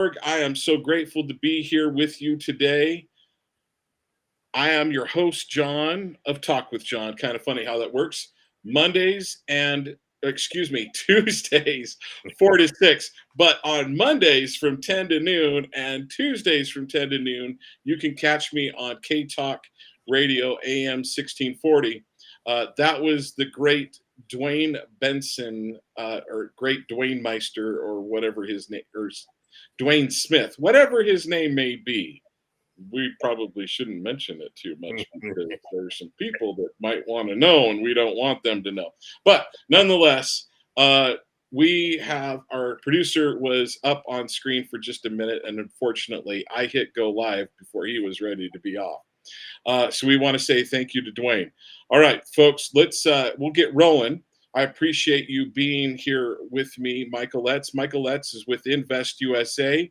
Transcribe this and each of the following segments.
I am so grateful to be here with you today. I am your host, John, of Talk with John. Kind of funny how that works. Mondays and, excuse me, Tuesdays, 4 to 6. But on Mondays from 10 to noon and Tuesdays from 10 to noon, you can catch me on K Talk Radio AM 1640. That was the great Dwayne Benson, or great Dwayne Meister, or whatever his name, or Dwayne Smith, whatever his name may be. We probably shouldn't mention it too much because there's some people that might want to know and we don't want them to know. But nonetheless, we have our producer was up on screen for just a minute, and unfortunately, I hit go live before he was ready to be off. So we want to say thank you to Dwayne. All right, folks, we'll get rolling. I appreciate you being here with me, Michael Letts. Michael Letts is with Invest USA.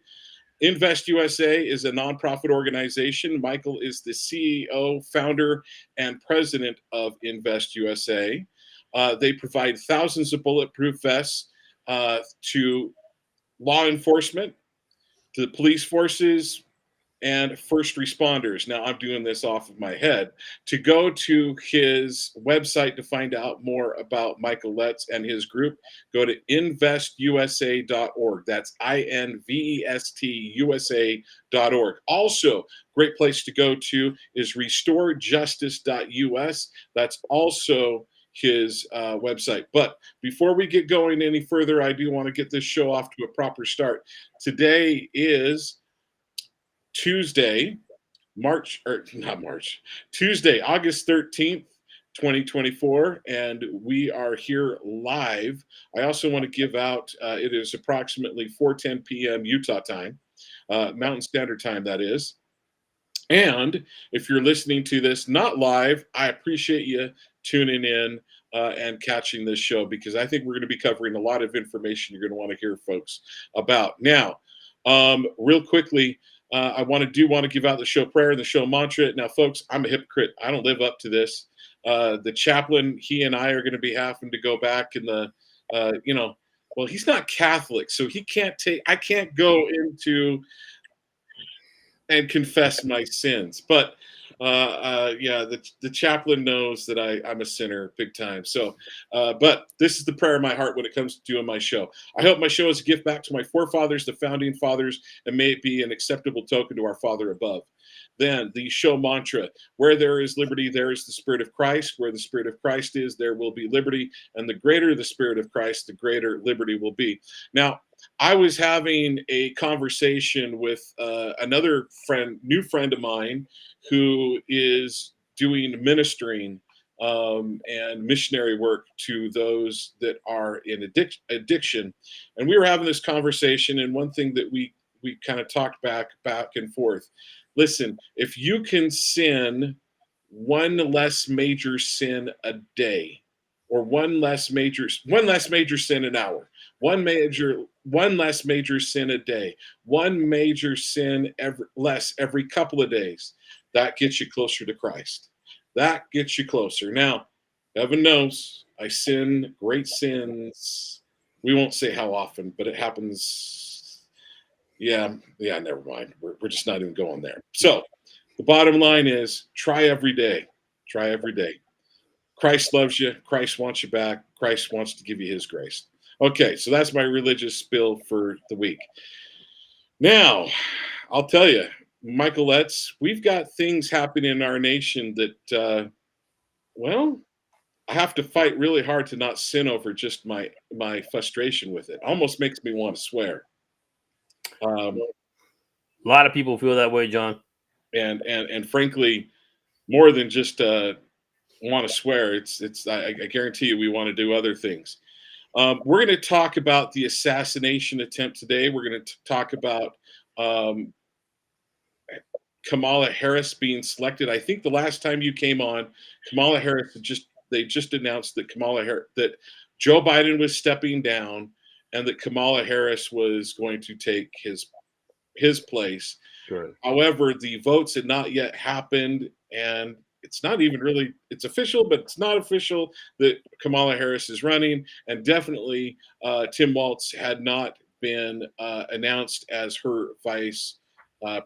Invest USA is a nonprofit organization. Michael is the CEO, founder, and president of Invest USA. They provide thousands of bulletproof vests to law enforcement, to the police forces, and first responders. Now, I'm doing this off of my head. To go to his website to find out more about Michael Letts and his group, go to investusa.org. That's INVESTUSA.org. Also, great place to go to is restorejustice.us. That's also his website. But before we get going any further, I do want to get this show off to a proper start. Today is Tuesday, Tuesday, August 13th, 2024, and we are here live. I also want to give out, it is approximately 4:10 p.m. Utah time, Mountain Standard Time, that is. And if you're listening to this not live, I appreciate you tuning in and catching this show, because I think we're going to be covering a lot of information you're going to want to hear, folks, about. Now, real quickly, I want to give out the show prayer and the show mantra. Now, folks, I'm a hypocrite. I don't live up to this. The chaplain, he and I are going to be having to go back in the, well, he's not Catholic, so I can't go into and confess my sins. But the chaplain knows that I'm a sinner big time. So, but this is the prayer of my heart when it comes to doing my show. I hope my show is a gift back to my forefathers, the founding fathers, and may it be an acceptable token to our Father above. Then the show mantra: where there is liberty, there is the Spirit of Christ. Where the Spirit of Christ is, there will be liberty. And the greater the Spirit of Christ, the greater liberty will be. Now, I was having a conversation with another new friend of mine who is doing ministering and missionary work to those that are in addiction. And we were having this conversation, and one thing that we kind of talked back and forth. Listen, if you can sin one less major sin a day, or one less major sin an hour, one less major sin a day, one major sin less every couple of days, that gets you closer to Christ. That gets you closer. Now, heaven knows I sin great sins. We won't say how often, but it happens. Yeah, never mind. We're just not even going there. So the bottom line is, try every day. Try every day. Christ loves you. Christ wants you back. Christ wants to give you his grace. Okay, so that's my religious spill for the week. Now, I'll tell you, Michael Letts, we've got things happening in our nation that, I have to fight really hard to not sin over just my frustration with it. Almost makes me want to swear. A lot of people feel that way, John. And frankly, more than just want to swear, I guarantee you we want to do other things. We're going to talk about the assassination attempt today. We're going to talk about Kamala Harris being selected. I think the last time you came on, Kamala Harris they just announced that Joe Biden was stepping down, and that Kamala Harris was going to take his place. Sure. However, the votes had not yet happened, and it's not even really, it's official, but it's not official that Kamala Harris is running. And definitely Tim Walz had not been announced as her vice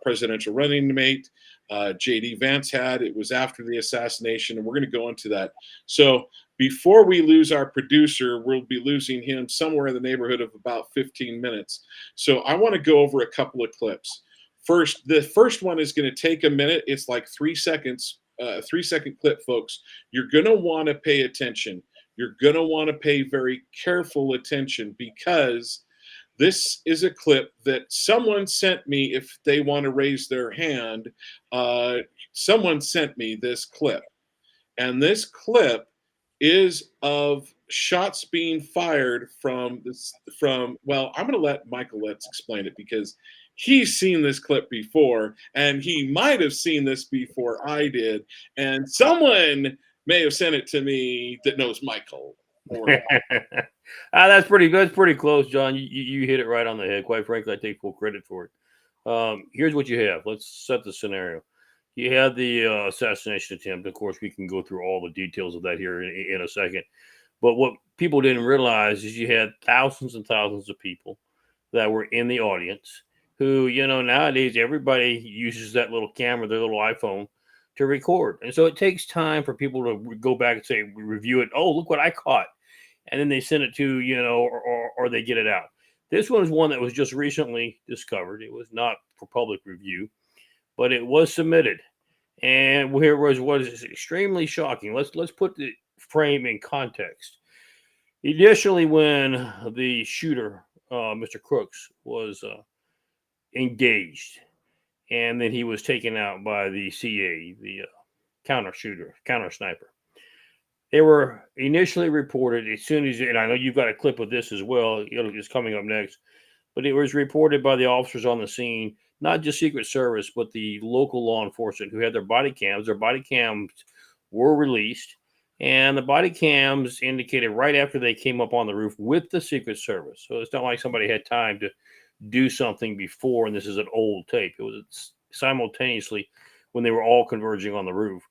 presidential running mate. J.D. Vance had. It was after the assassination, and we're going to go into that. So before we lose our producer, we'll be losing him somewhere in the neighborhood of about 15 minutes. So I want to go over a couple of clips. First, the first one is going to take a minute. It's like 3 seconds, 3-second clip, folks. You're going to want to pay attention. You're going to want to pay very careful attention, because this is a clip that someone sent me. If they want to raise their hand, someone sent me this clip. And this clip is of shots being fired from well, I'm going to let Michael Letts explain it, because he's seen this clip before, and he might have seen this before I did, and someone may have sent it to me that knows Michael. That's pretty close, John. You hit it right on the head. Quite frankly, I take full credit for it. Here's what you have. Let's set the scenario. You had the assassination attempt. Of course, we can go through all the details of that here in a second. But what people didn't realize is you had thousands and thousands of people that were in the audience who, nowadays everybody uses that little camera, their little iPhone, to record. And so it takes time for people to go back and say, review it. Oh, look what I caught. And then they send it to, or they get it out. This one is one that was just recently discovered. It was not for public review, but it was submitted. And here was what is extremely shocking. Let's put the frame in context. Initially, when the shooter, Mr. Crooks, was engaged, and then he was taken out by the CA, the counter sniper. They were initially reported as soon as, and I know you've got a clip of this as well, it's coming up next, but it was reported by the officers on the scene, not just Secret Service, but the local law enforcement who had their body cams. Their body cams were released, and the body cams indicated right after they came up on the roof with the Secret Service. So it's not like somebody had time to do something before, and this is an old tape. It was simultaneously when they were all converging on the roof.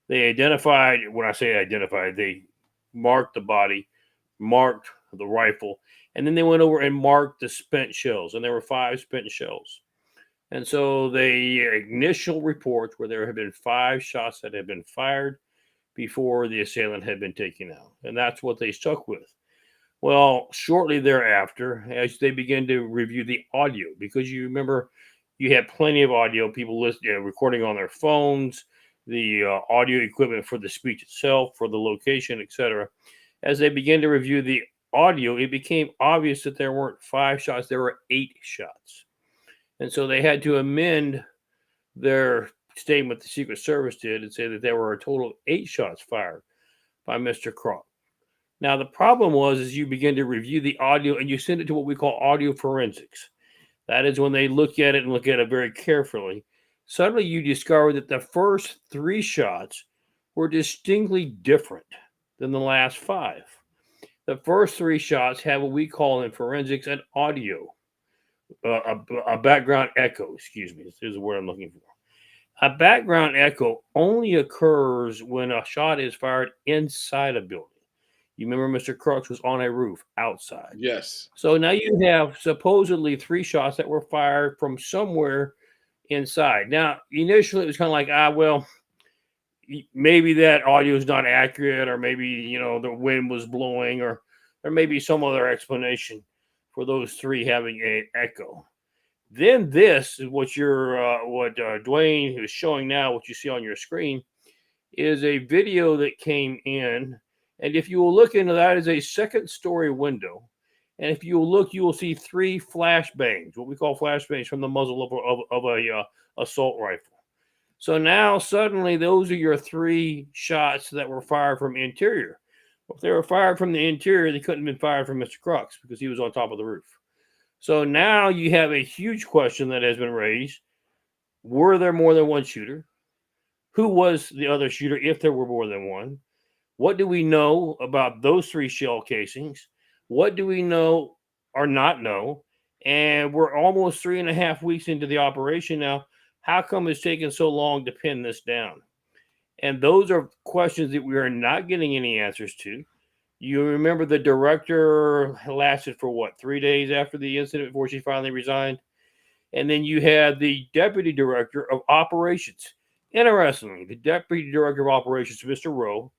They identified, when I say identified, they marked the body, marked the rifle, and then they went over and marked the spent shells, and there were 5 spent shells. And so the initial reports were there had been 5 shots that had been fired before the assailant had been taken out, and that's what they stuck with. Well, shortly thereafter, as they began to review the audio, because you remember you had plenty of audio, people recording on their phones, the audio equipment for the speech itself, for the location, etc. As they began to review the audio, it became obvious that there weren't 5 shots, there were 8 shots. And so they had to amend their statement the Secret Service did and say that there were a total of 8 shots fired by Mr. Crock. Now, the problem was is you begin to review the audio and you send it to what we call audio forensics. That is when they look at it and look at it very carefully. Suddenly you discover that the first 3 shots were distinctly different than the last 5. The first 3 shots have what we call in forensics an audio, a background echo, excuse me. This is the word I'm looking for. A background echo only occurs when a shot is fired inside a building. You remember Mr. Crooks was on a roof outside. Yes. So now you have supposedly 3 shots that were fired from somewhere inside. Now, initially it was kind of like, well, maybe that audio is not accurate, or maybe, the wind was blowing, or there may be some other explanation for those 3 having an echo. Then this is what Dwayne is showing now, what you see on your screen, is a video that came in. And if you will look into that, is a 2nd-story window. And if you will look, you will see 3 flashbangs, what we call flashbangs, from the muzzle of a assault rifle. So now suddenly those are your 3 shots that were fired from interior. Well, if they were fired from the interior, they couldn't have been fired from Mr. Crooks because he was on top of the roof. So now you have a huge question that has been raised. Were there more than one shooter? Who was the other shooter if there were more than one? What do we know about those 3 shell casings? What do we know or not know? And we're almost 3.5 weeks into the operation now. How come it's taken so long to pin this down? And those are questions that we are not getting any answers to. You remember the director lasted for what, 3 days after the incident before she finally resigned? And then you had the deputy director of operations. Interestingly, the deputy director of operations, Mr. Rowe,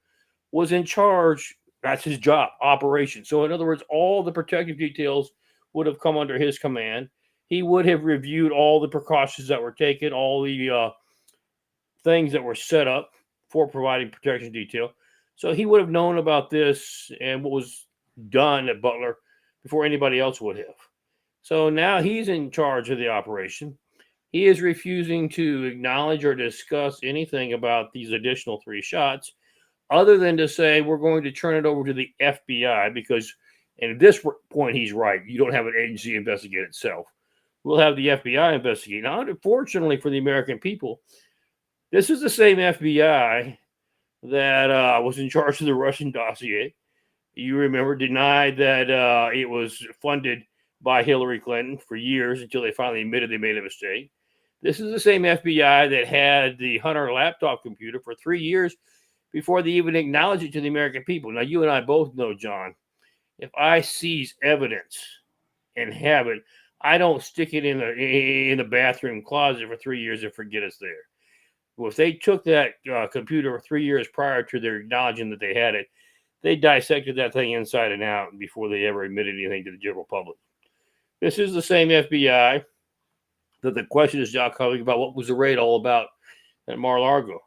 was in charge. That's his job, operations. So, in other words, all the protective details would have come under his command. He would have reviewed all the precautions that were taken, all the things that were set up for providing protection detail. So he would have known about this and what was done at Butler before anybody else would have. So now he's in charge of the operation. He is refusing to acknowledge or discuss anything about these additional 3 shots, other than to say we're going to turn it over to the FBI because, and at this point, he's right. You don't have an agency investigate itself. We'll have the FBI investigate. Now, unfortunately for the American people, this is the same FBI that was in charge of the Russian dossier. You remember, denied that it was funded by Hillary Clinton for years until they finally admitted they made a mistake. This is the same FBI that had the Hunter laptop computer for 3 years before they even acknowledged it to the American people. Now, you and I both know, John, if I seize evidence and have it, I don't stick it in the bathroom closet for 3 years and forget it's there. Well, if they took that computer 3 years prior to their acknowledging that they had it, they dissected that thing inside and out before they ever admitted anything to the general public. This is the same FBI that the question is now coming about what was the raid all about at Mar-a-Lago,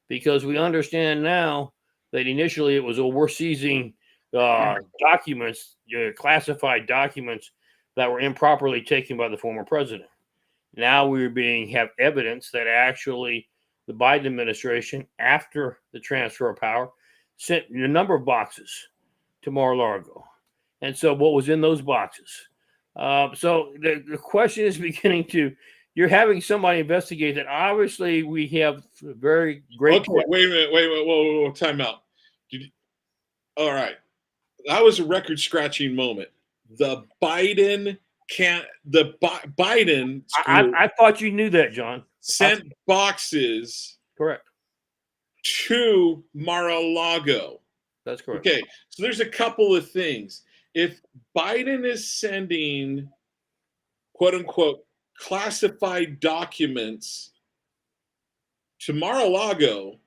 because we understand now that initially it was, oh, we're seizing documents, classified documents that were improperly taken by the former president. Now we have evidence that actually the Biden administration, after the transfer of power, sent a number of boxes to Mar-a-Lago. And so what was in those boxes? So the question is beginning to, you're having somebody investigate that. Obviously, we have very great. Okay, wait a minute. Whoa, time out. All right. That was a record-scratching moment. The Biden Biden I thought you knew that, John. Sent boxes. Correct. To Mar-a-Lago. That's correct. Okay, so there's a couple of things. If Biden is sending, quote unquote, classified documents to Mar-a-Lago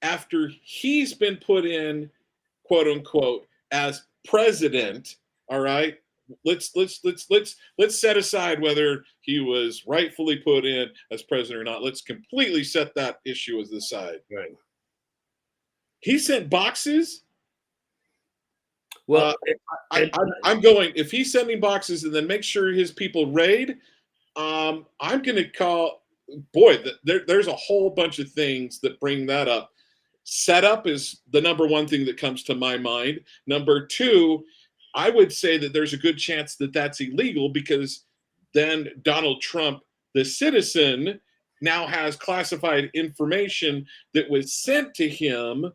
after he's been put in, quote unquote, as president, all right? Let's set aside whether he was rightfully put in as president or not. Let's completely set that issue as the side. Right. He sent boxes. Well, I'm going. If he's sending boxes and then make sure his people raid, I'm going to call. Boy, there's a whole bunch of things that bring that up. Setup is the number one thing that comes to my mind. Number two, I would say that there's a good chance that that's illegal because then Donald Trump, the citizen, now has classified information that was sent to him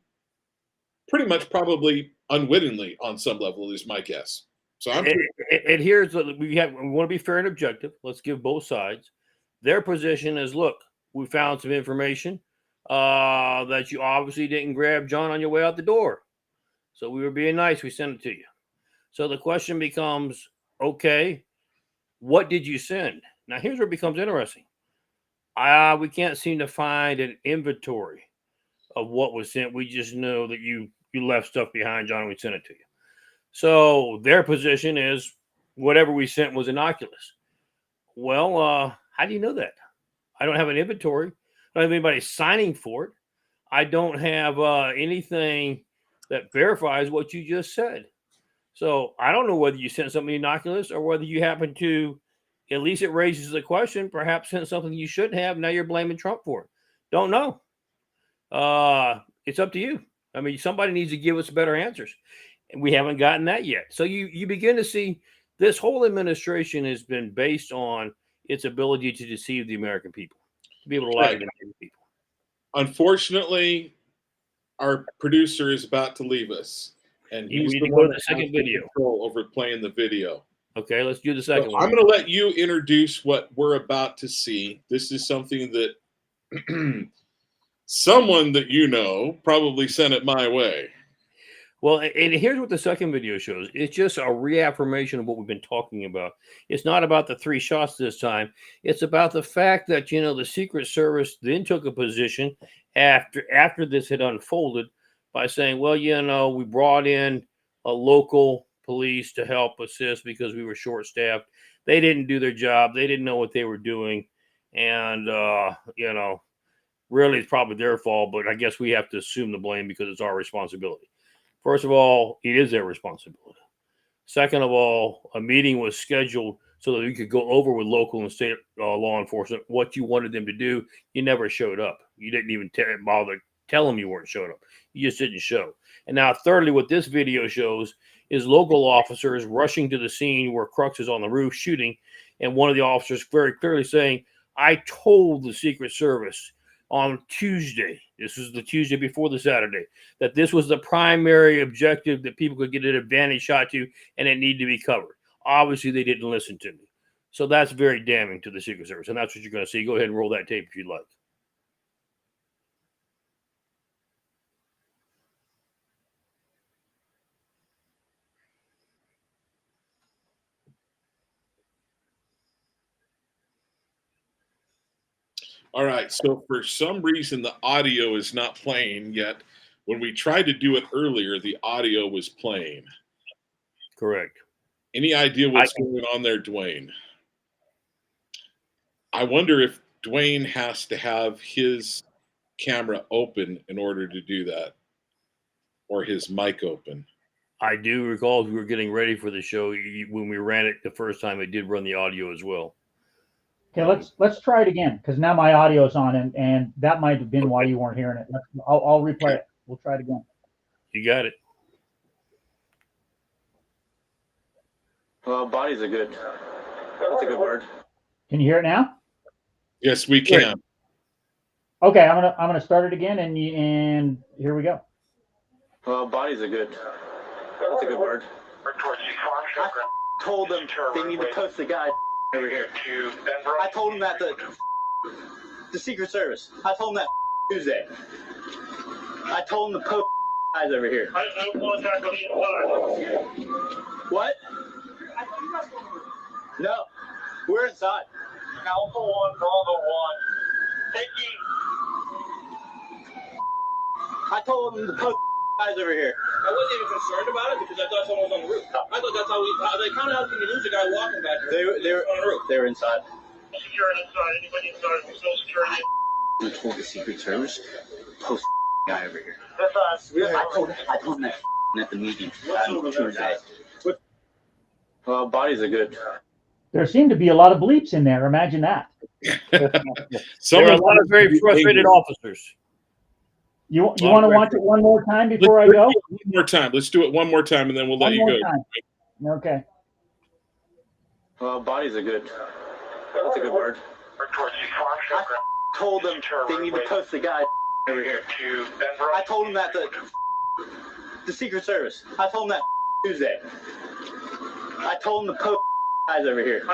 pretty much probably unwittingly on some level is my guess. So I'm and here's what we want to be fair and objective. Let's give both sides. Their position is, look, we found some information that you obviously didn't grab, John, on your way out the door. So we were being nice. We sent it to you. So the question becomes, okay, what did you send? Now, here's where it becomes interesting. We can't seem to find an inventory of what was sent. We just know that you left stuff behind, John, and we sent it to you. So their position is whatever we sent was innocuous. Well, how do you know that? I don't have an inventory. I don't have anybody signing for it. I don't have anything that verifies what you just said. So I don't know whether you sent something innocuous or whether you happen to, at least it raises the question, perhaps sent something you shouldn't have. Now you're blaming Trump for it. Don't know. It's up to you. I mean, somebody needs to give us better answers. And we haven't gotten that yet. So you begin to see this whole administration has been based on its ability to deceive the American people, to be able to lie to the American people. Unfortunately, our producer is about to leave us. And he's the one that second video control over playing the video. Okay, let's do the second one. I'm going to let you introduce what we're about to see. This is something that someone that you know probably sent it my way. Well, and here's what the second video shows. It's just a reaffirmation of what we've been talking about. It's not about the 3 shots this time. It's about the fact that, the Secret Service then took a position after this had unfolded by saying, well, we brought in a local police to help assist because we were short-staffed. They didn't do their job. They didn't know what they were doing. And, really it's probably their fault, but I guess we have to assume the blame because it's our responsibility. First of all, it is their responsibility. Second of all, a meeting was scheduled so that we could go over with local and state law enforcement what you wanted them to do. You never showed up. You didn't even bother tell them you weren't showing up. You just didn't show. And now, thirdly, what this video shows is local officers rushing to the scene where Crux is on the roof shooting, and one of the officers very clearly saying, I told the Secret Service on Tuesday, this was the Tuesday before the Saturday, that this was the primary objective that people could get an advantage shot to, and it needed to be covered. Obviously, they didn't listen to me. So that's very damning to the Secret Service, and that's what you're going to see. Go ahead and roll that tape if you'd like. All right. So for some reason, the audio is not playing yet. When we tried to do it earlier, the audio was playing. Correct. Any idea what's going on there, Dwayne? I wonder if Dwayne has to have his camera open in order to do that, or his mic open. I do recall we were getting ready for the show when we ran it the first time. It did run the audio as well. Okay, let's try it again because now my audio is on, and that might have been why you weren't hearing it. I'll replay it. We'll try it again. You got it. Well, bodies are good. That's a good word. Can you hear it now? Yes, we can. Okay, I'm gonna start it again, and here we go. Well, bodies are good. That's a good word. I told them they need to post the guy over here. I told them that the Secret Service. I told them that Tuesday. I told them to post guys over here. What? No, we're inside. Alpha 1, Bravo 1. Taking. I told them to post guys over here. I wasn't even concerned about it because I thought someone was on the roof. I thought that's how they counted out. Can you lose a guy walking back here? They were on the roof. They were inside. Security inside. Anybody inside? Still security. We told the Secret Service post guy over here. That's us. I told them that at the meeting on Tuesday. Well, bodies are good. There seem to be a lot of bleeps in there. Imagine that. There are a lot of very frustrated officers. You want to watch it one more time before I go? One more time. Let's do it one more time, and then we'll let you go. Okay. Well, bodies are good. That's a good word. I told them they need to post the guy over here. I told them that the Secret Service. I told them that Tuesday. I told them to post guys over here.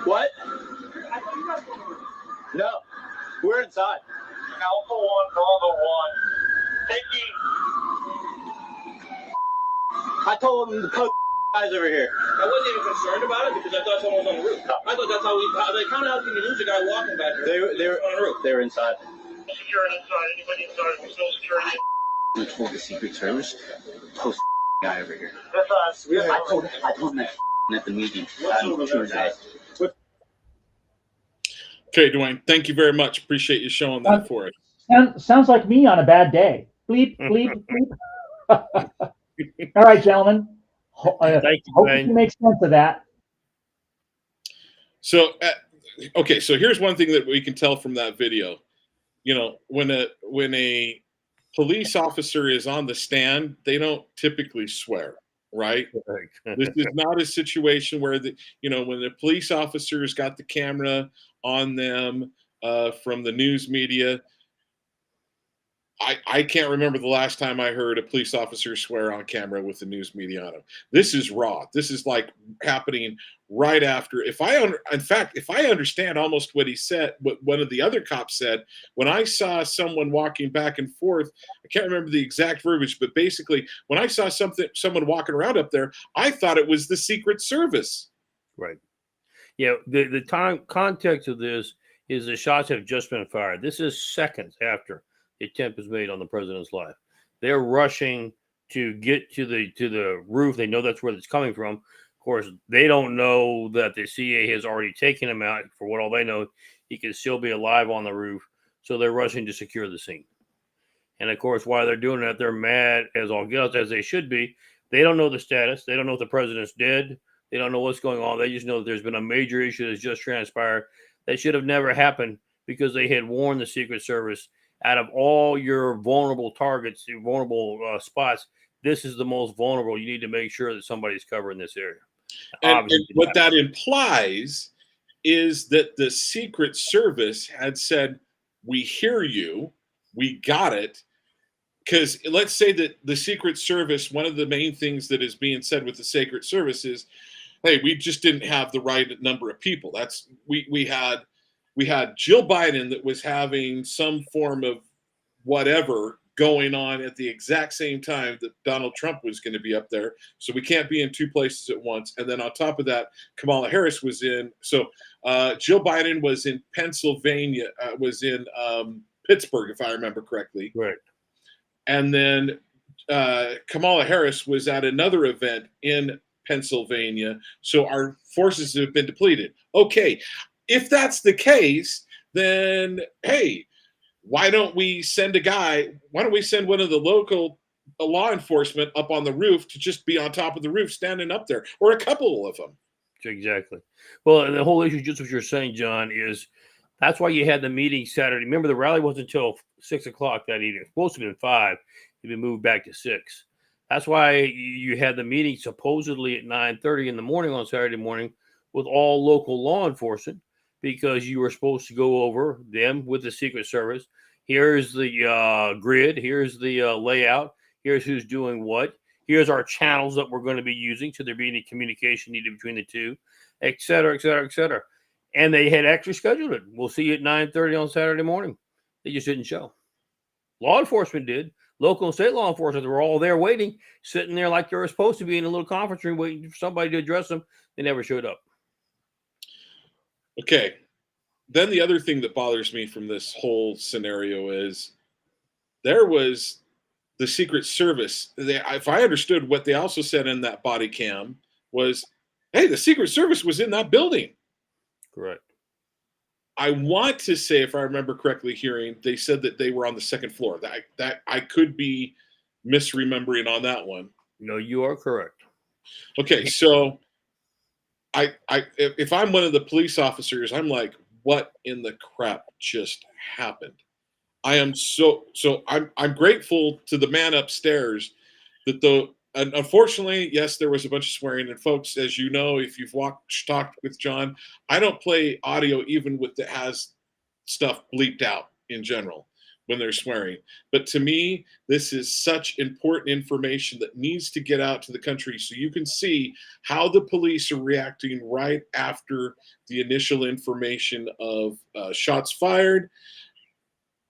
What? No, we're inside. Alpha 1, Bravo 1. Taking. I told them to post guys over here. I wasn't even concerned about it because I thought someone was on the roof. I thought that's how they counted out. Can you lose a guy walking back here? They were on the roof. They were inside. Security inside. Anybody inside? Still security. We told the Secret Service post guy over here. That's us. I told them that at the meeting on Tuesday. Okay, Dwayne, thank you very much. Appreciate you showing that for us. Sounds like me on a bad day. Bleep, bleep, bleep. All right, gentlemen. Thank you, hope you make sense of that. So, okay, so here's one thing that we can tell from that video. You know, when a police officer is on the stand, they don't typically swear, right? This is not a situation where when the police officer's got the camera on them from the news media. I can't remember the last time I heard a police officer swear on camera with the news media on him. This is raw. This is like happening right after. In fact, if I understand almost what he said, what one of the other cops said, when I saw someone walking back and forth, I can't remember the exact verbiage, but basically, when I saw someone walking around up there, I thought it was the Secret Service. Right. Yeah. The time context of this is the shots have just been fired. This is seconds after the attempt was made on the president's life. They're rushing to get to the roof. They know that's where it's coming from. Of course, they don't know that the CA has already taken him out. For what all they know, he could still be alive on the roof. So they're rushing to secure the scene. And of course, while they're doing that, they're mad as all gets, as they should be. They don't know the status. They don't know if the president's dead. They don't know what's going on. They just know that there's been a major issue that's just transpired that should have never happened because they had warned the Secret Service, out of all your vulnerable targets, your vulnerable spots, this is the most vulnerable. You need to make sure that somebody's covering this area. And what that implies is that the Secret Service had said, we hear you, we got it. Because let's say that the Secret Service, one of the main things that is being said with the Secret Service is, hey, we just didn't have the right number of people. That's we had Jill Biden that was having some form of whatever going on at the exact same time that Donald Trump was going to be up there. So we can't be in two places at once. And then on top of that, Kamala Harris was in. So Jill Biden was in Pennsylvania, was in Pittsburgh, if I remember correctly. Right. And then Kamala Harris was at another event in Pennsylvania. So our forces have been depleted. Okay, if that's the case, then hey, why don't we send one of the local law enforcement up on the roof to just be on top of the roof, standing up there, or a couple of them? Exactly. Well, and the whole issue, just what you're saying, John, is that's why you had the meeting Saturday. Remember, the rally wasn't until 6 o'clock that evening. It was supposed to have been 5. It'd been moved back to 6. That's why you had the meeting supposedly at 9:30 in the morning on Saturday morning with all local law enforcement, because you were supposed to go over them with the Secret Service. Here's the grid. Here's the layout. Here's who's doing what. Here's our channels that we're going to be using. Should there be any communication needed between the two, et cetera, et cetera, et cetera. And they had actually scheduled it. We'll see you at 9:30 on Saturday morning. They just didn't show. Law enforcement did. Local and state law enforcement were all there waiting, sitting there like they were supposed to be in a little conference room waiting for somebody to address them. They never showed up. Okay. Then the other thing that bothers me from this whole scenario is there was the Secret Service. If I understood what they also said in that body cam was, hey, the Secret Service was in that building. Correct. I want to say, if I remember correctly, hearing they said that they were on the second floor. That I could be misremembering on that one. No, you are correct. Okay, so if I'm one of the police officers, I'm like, what in the crap just happened? I am I'm grateful to the man upstairs that and unfortunately, yes, there was a bunch of swearing. And folks, as you know, if you've talked with John, I don't play audio even that has stuff bleeped out in general when they're swearing. But to me, this is such important information that needs to get out to the country so you can see how the police are reacting right after the initial information of shots fired.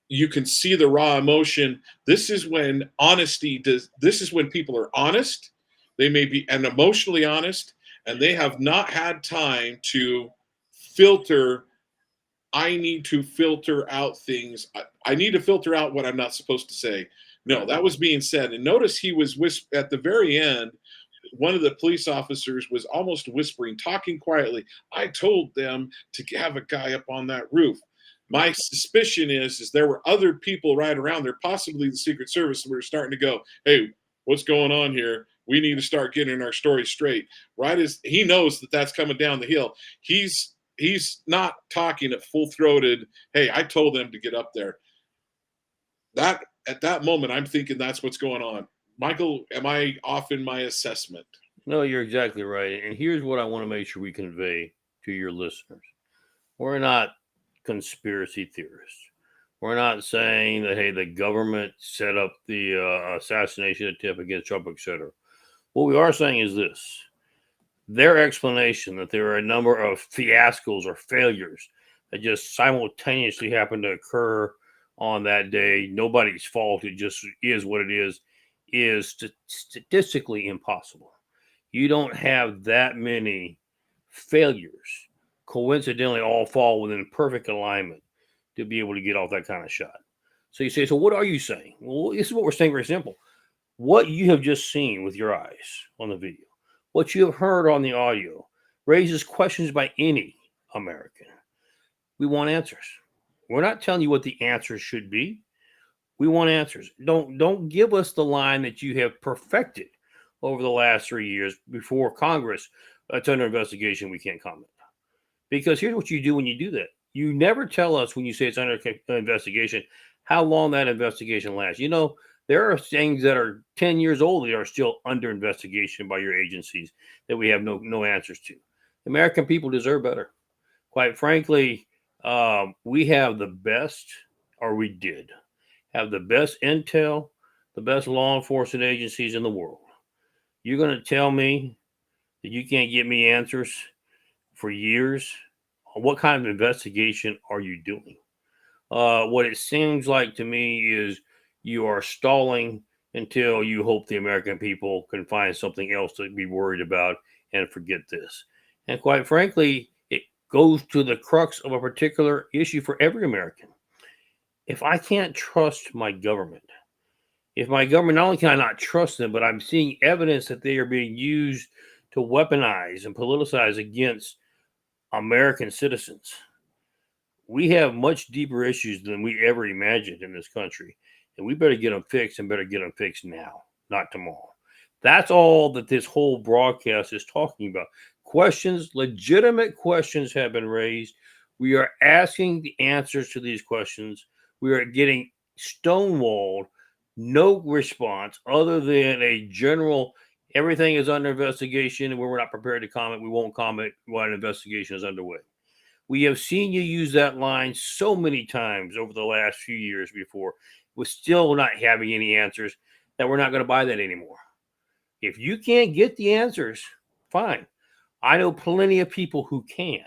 You can see the raw emotion. This is when this is when people are honest. They may be emotionally honest, and they have not had time to filter. I need to filter out things. I need to filter out what I'm not supposed to say. No, that was being said. And notice he was at the very end, one of the police officers was almost whispering, talking quietly. I told them to have a guy up on that roof. My suspicion is there were other people right around there, possibly the Secret Service, and we were starting to go, hey, what's going on here? We need to start getting our story straight. Right as he knows that that's coming down the hill, he's not talking at full-throated, hey, I told them to get up there. At that moment, I'm thinking that's what's going on. Michael, am I off in my assessment? No, you're exactly right. And here's what I want to make sure we convey to your listeners. We're not conspiracy theorists. We're not saying that, hey, the government set up the assassination attempt against Trump, etc. What we are saying is this. Their explanation that there are a number of fiascos or failures that just simultaneously happen to occur on that day, nobody's fault, it just is what it is statistically impossible. You don't have that many failures coincidentally all fall within perfect alignment to be able to get off that kind of shot. So you say, so what are you saying? Well, this is what we're saying, very simple. What you have just seen with your eyes on the video, what you have heard on the audio, raises questions by any American. We want answers. We're not telling you what the answers should be. We want answers. Don't give us the line that you have perfected over the last 3 years before Congress. It's under investigation. We can't comment. Because here's what you do when you do that. You never tell us when you say it's under investigation how long that investigation lasts. You know, there are things that are 10 years old that are still under investigation by your agencies that we have no answers to. American people deserve better. Quite frankly, we have the best, or we did have the best intel, the best law enforcement agencies in the world. You're going to tell me that you can't get me answers for years? What kind of investigation are you doing? What it seems like to me is you are stalling until you hope the American people can find something else to be worried about and forget this. And quite frankly, it goes to the crux of a particular issue for every American. If I can't trust my government, if my government, not only can I not trust them, but I'm seeing evidence that they are being used to weaponize and politicize against American citizens, we have much deeper issues than we ever imagined in this country. And we better get them fixed, and better get them fixed now, not tomorrow. That's all that this whole broadcast is talking about. Questions, legitimate questions have been raised. We are asking the answers to these questions. We are getting stonewalled, no response other than a general, everything is under investigation and we're not prepared to comment. We won't comment while an investigation is underway. We have seen you use that line so many times over the last few years before. We're still not having any answers, that we're not going to buy that anymore. If you can't get the answers, fine. I know plenty of people who can.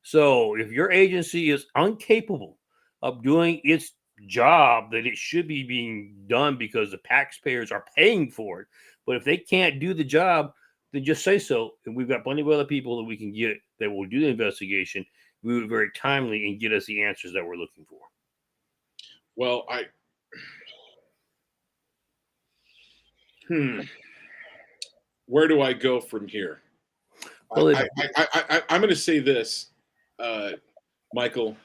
So if your agency is incapable of doing its job that it should be being done because the taxpayers are paying for it, but if they can't do the job, then just say so. And we've got plenty of other people that we can get that will do the investigation. We would be very timely and get us the answers that we're looking for. Well, where do I go from here? Well, I'm going to say this, Michael.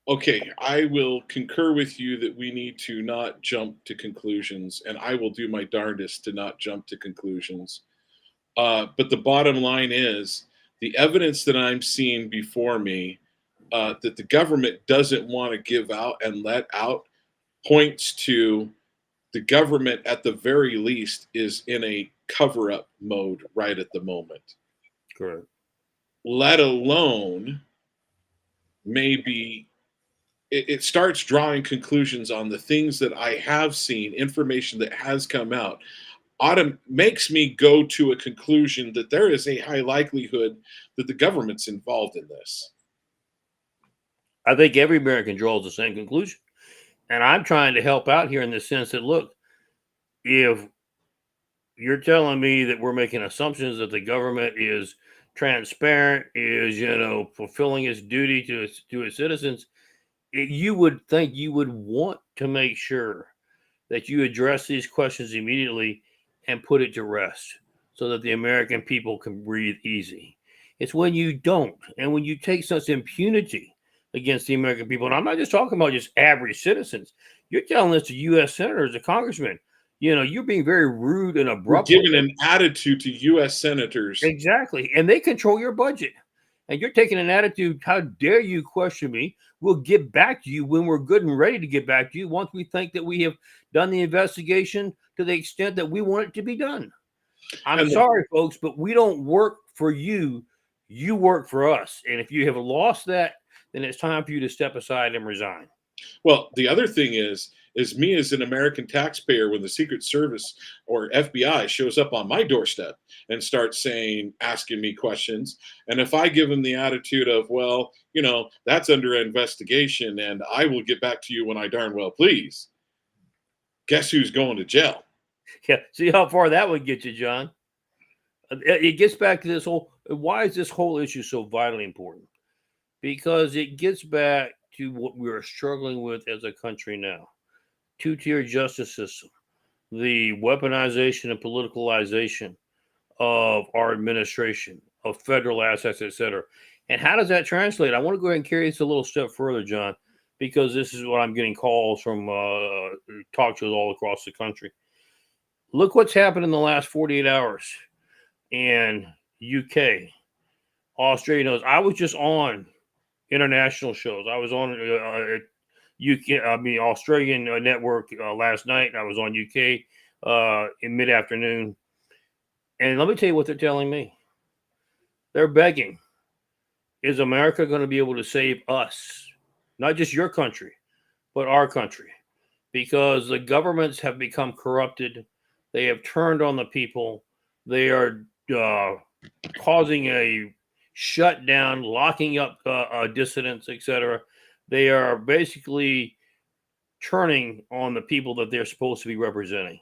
Okay, I will concur with you that we need to not jump to conclusions, and I will do my darndest to not jump to conclusions. But the bottom line is the evidence that I'm seeing before me that the government doesn't want to give out and let out points to the government, at the very least, is in a cover-up mode right at the moment. correct. Let alone maybe it starts drawing conclusions on the things that I have seen, information that has come out. Makes me go to a conclusion that there is a high likelihood that the government's involved in this. I think every American draws the same conclusion. And I'm trying to help out here in the sense that, look, if you're telling me that we're making assumptions that the government is transparent, is, fulfilling its duty to its citizens, you would think you would want to make sure that you address these questions immediately and put it to rest so that the American people can breathe easy. It's when you don't, and when you take such impunity against the American people, and I'm not just talking about just average citizens. You're telling this to U.S. senators, to congressmen. You're being very rude and abrupt. You're giving an attitude to U.S. senators. Exactly. And they control your budget. And you're taking an attitude, how dare you question me? We'll get back to you when we're good and ready to get back to you once we think that we have done the investigation to the extent that we want it to be done. I'm sorry, folks, but we don't work for you. You work for us. And if you have lost that, then it's time for you to step aside and resign. Well, the other thing is me as an American taxpayer, when the Secret Service or FBI shows up on my doorstep and starts asking me questions, and if I give them the attitude of, well, that's under investigation and I will get back to you when I darn well please, guess who's going to jail? Yeah, see how far that would get you, John. It gets back to this why is this whole issue so vitally important? Because it gets back to what we are struggling with as a country now. Two-tier justice system, the weaponization and politicalization of our administration, of federal assets, etc. And how does that translate? I want to go ahead and carry this a little step further, John, because this is what I'm getting calls from talk shows all across the country. Look what's happened in the last 48 hours in UK, Australia knows. I was just on international shows. I was on Australian network last night. I was on UK in mid-afternoon. And let me tell you what they're telling me. They're begging, is America going to be able to save us? Not just your country, but our country. Because the governments have become corrupted. They have turned on the people. They are causing a shutdown, locking up dissidents, etc. They are basically turning on the people that they're supposed to be representing.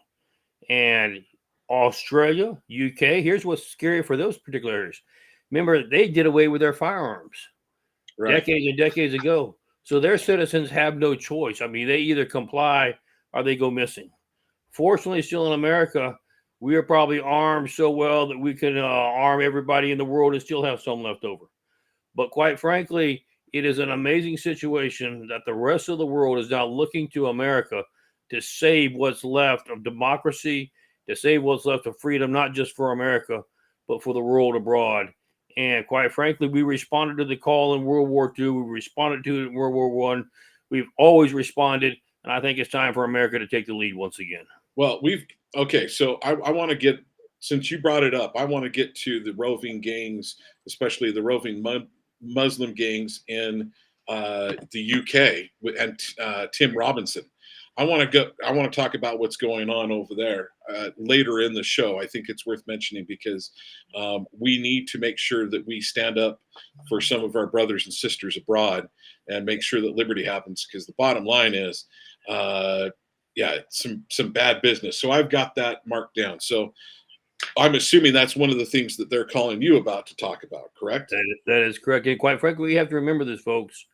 And Australia, UK, here's what's scary for those particular areas. Remember, they did away with their firearms decades and decades ago. So their citizens have no choice. I mean, they either comply or they go missing. Fortunately, still in America, we are probably armed so well that we can arm everybody in the world and still have some left over. But quite frankly, it is an amazing situation that the rest of the world is now looking to America to save what's left of democracy, to save what's left of freedom, not just for America, but for the world abroad. And quite frankly, we responded to the call in World War II. We responded to it in World War I. We've always responded. And I think it's time for America to take the lead once again. Well, so I want to get, since you brought it up, I want to get to the roving gangs, especially the roving Muslim gangs in the UK and Tim Robinson. I want to talk about what's going on over there later in the show. I think it's worth mentioning because we need to make sure that we stand up for some of our brothers and sisters abroad and make sure that liberty happens, because the bottom line is, some bad business. So I've got that marked down. So I'm assuming that's one of the things that they're calling you about to talk about, correct? That is correct. And quite frankly, we have to remember this, folks.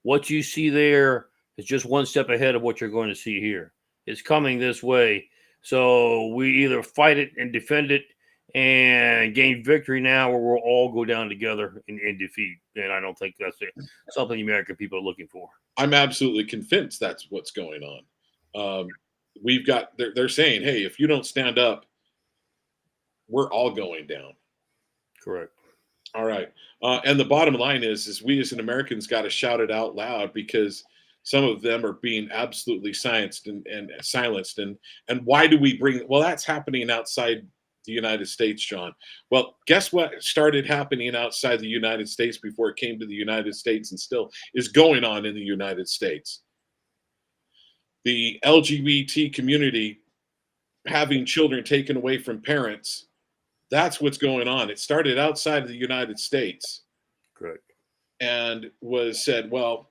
What you see there is just one step ahead of what you're going to see here. It's coming this way. So we either fight it and defend it and gain victory now, or we'll all go down together in defeat. And I don't think that's something the American people are looking for. I'm absolutely convinced that's what's going on. They're saying, hey, if you don't stand up, we're all going down. Correct. All right. And the bottom line is we as an Americans got to shout it out loud, because some of them are being absolutely silenced. And why do we that's happening outside the United States, John. Well, guess what started happening outside the United States before it came to the United States and still is going on in the United States? The LGBT community having children taken away from parents. That's what's going on. It started outside of the United States. Correct. And was said, well,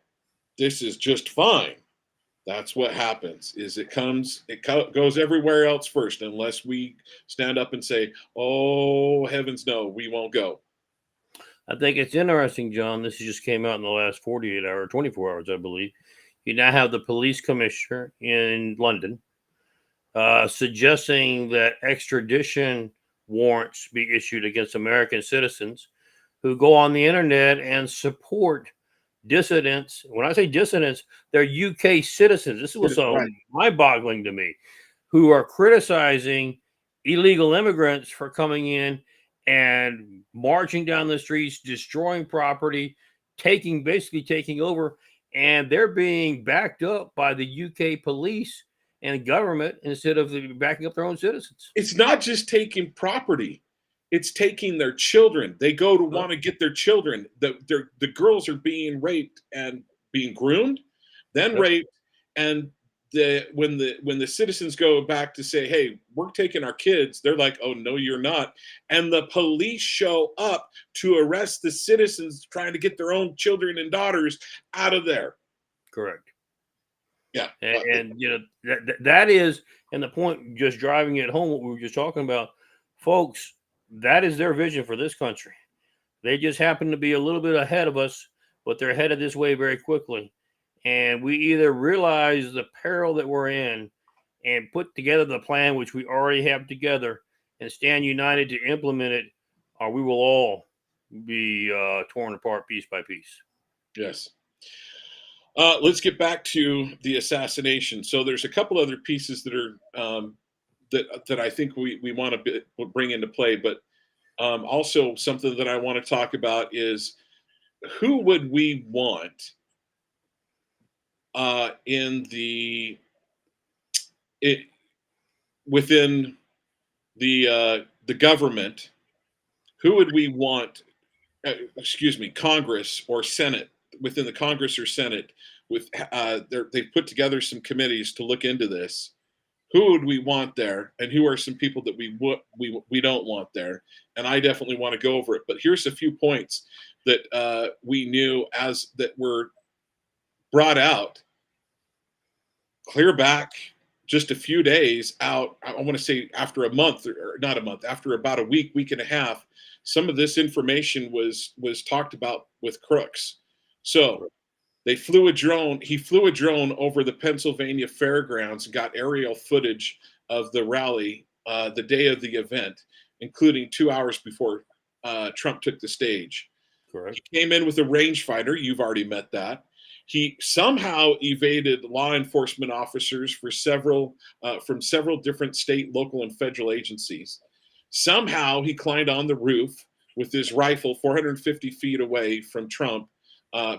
this is just fine. That's what happens, is it goes everywhere else first, unless we stand up and say, oh, heavens no, we won't go. I think it's interesting, John. This just came out in the last 48 hours, 24 hours, I believe. You now have the police commissioner in London suggesting that extradition warrants be issued against American citizens who go on the internet and support dissidents. When I say dissidents, they're UK citizens. This was so mind-boggling to me, who are criticizing illegal immigrants for coming in and marching down the streets, destroying property, basically taking over, and they're being backed up by the UK police and government instead of backing up their own citizens. It's not just taking property. It's taking their children. They go to want to get their children. The girls are being raped and being groomed then Yep. raped, and when the citizens go back to say, hey, we're taking our kids, they're like, oh no, you're not. And the police show up to arrest the citizens trying to get their own children and daughters out of there. Correct. Yeah. And you know, that is, and the point, just driving it home, what we were just talking about, folks, that is their vision for this country. They just happen to be a little bit ahead of us, but they're headed this way very quickly. And we either realize the peril that we're in and put together the plan, which we already have together, and stand united to implement it, or we will all be torn apart piece by piece. Yes. Let's get back to the assassination. So there's a couple other pieces that are that I think we want to bring into play, but also something that I want to talk about is who would we want within the government? Who would we want? Congress or Senate, within the Congress or Senate, with they've put together some committees to look into this. Who would we want there, and who are some people that we don't want there? And I definitely want to go over it. But here's a few points that we knew that were brought out clear back just a few days out. I want to say after a month, or not a month, after about a week and a half. Some of this information was talked about with crooks. So they flew a drone. He flew a drone over the Pennsylvania fairgrounds and got aerial footage of the rally the day of the event, including 2 hours before Trump took the stage. Correct. He came in with a rangefinder. You've already met that. He somehow evaded law enforcement officers from several different state, local, and federal agencies. Somehow he climbed on the roof with his rifle 450 feet away from Trump,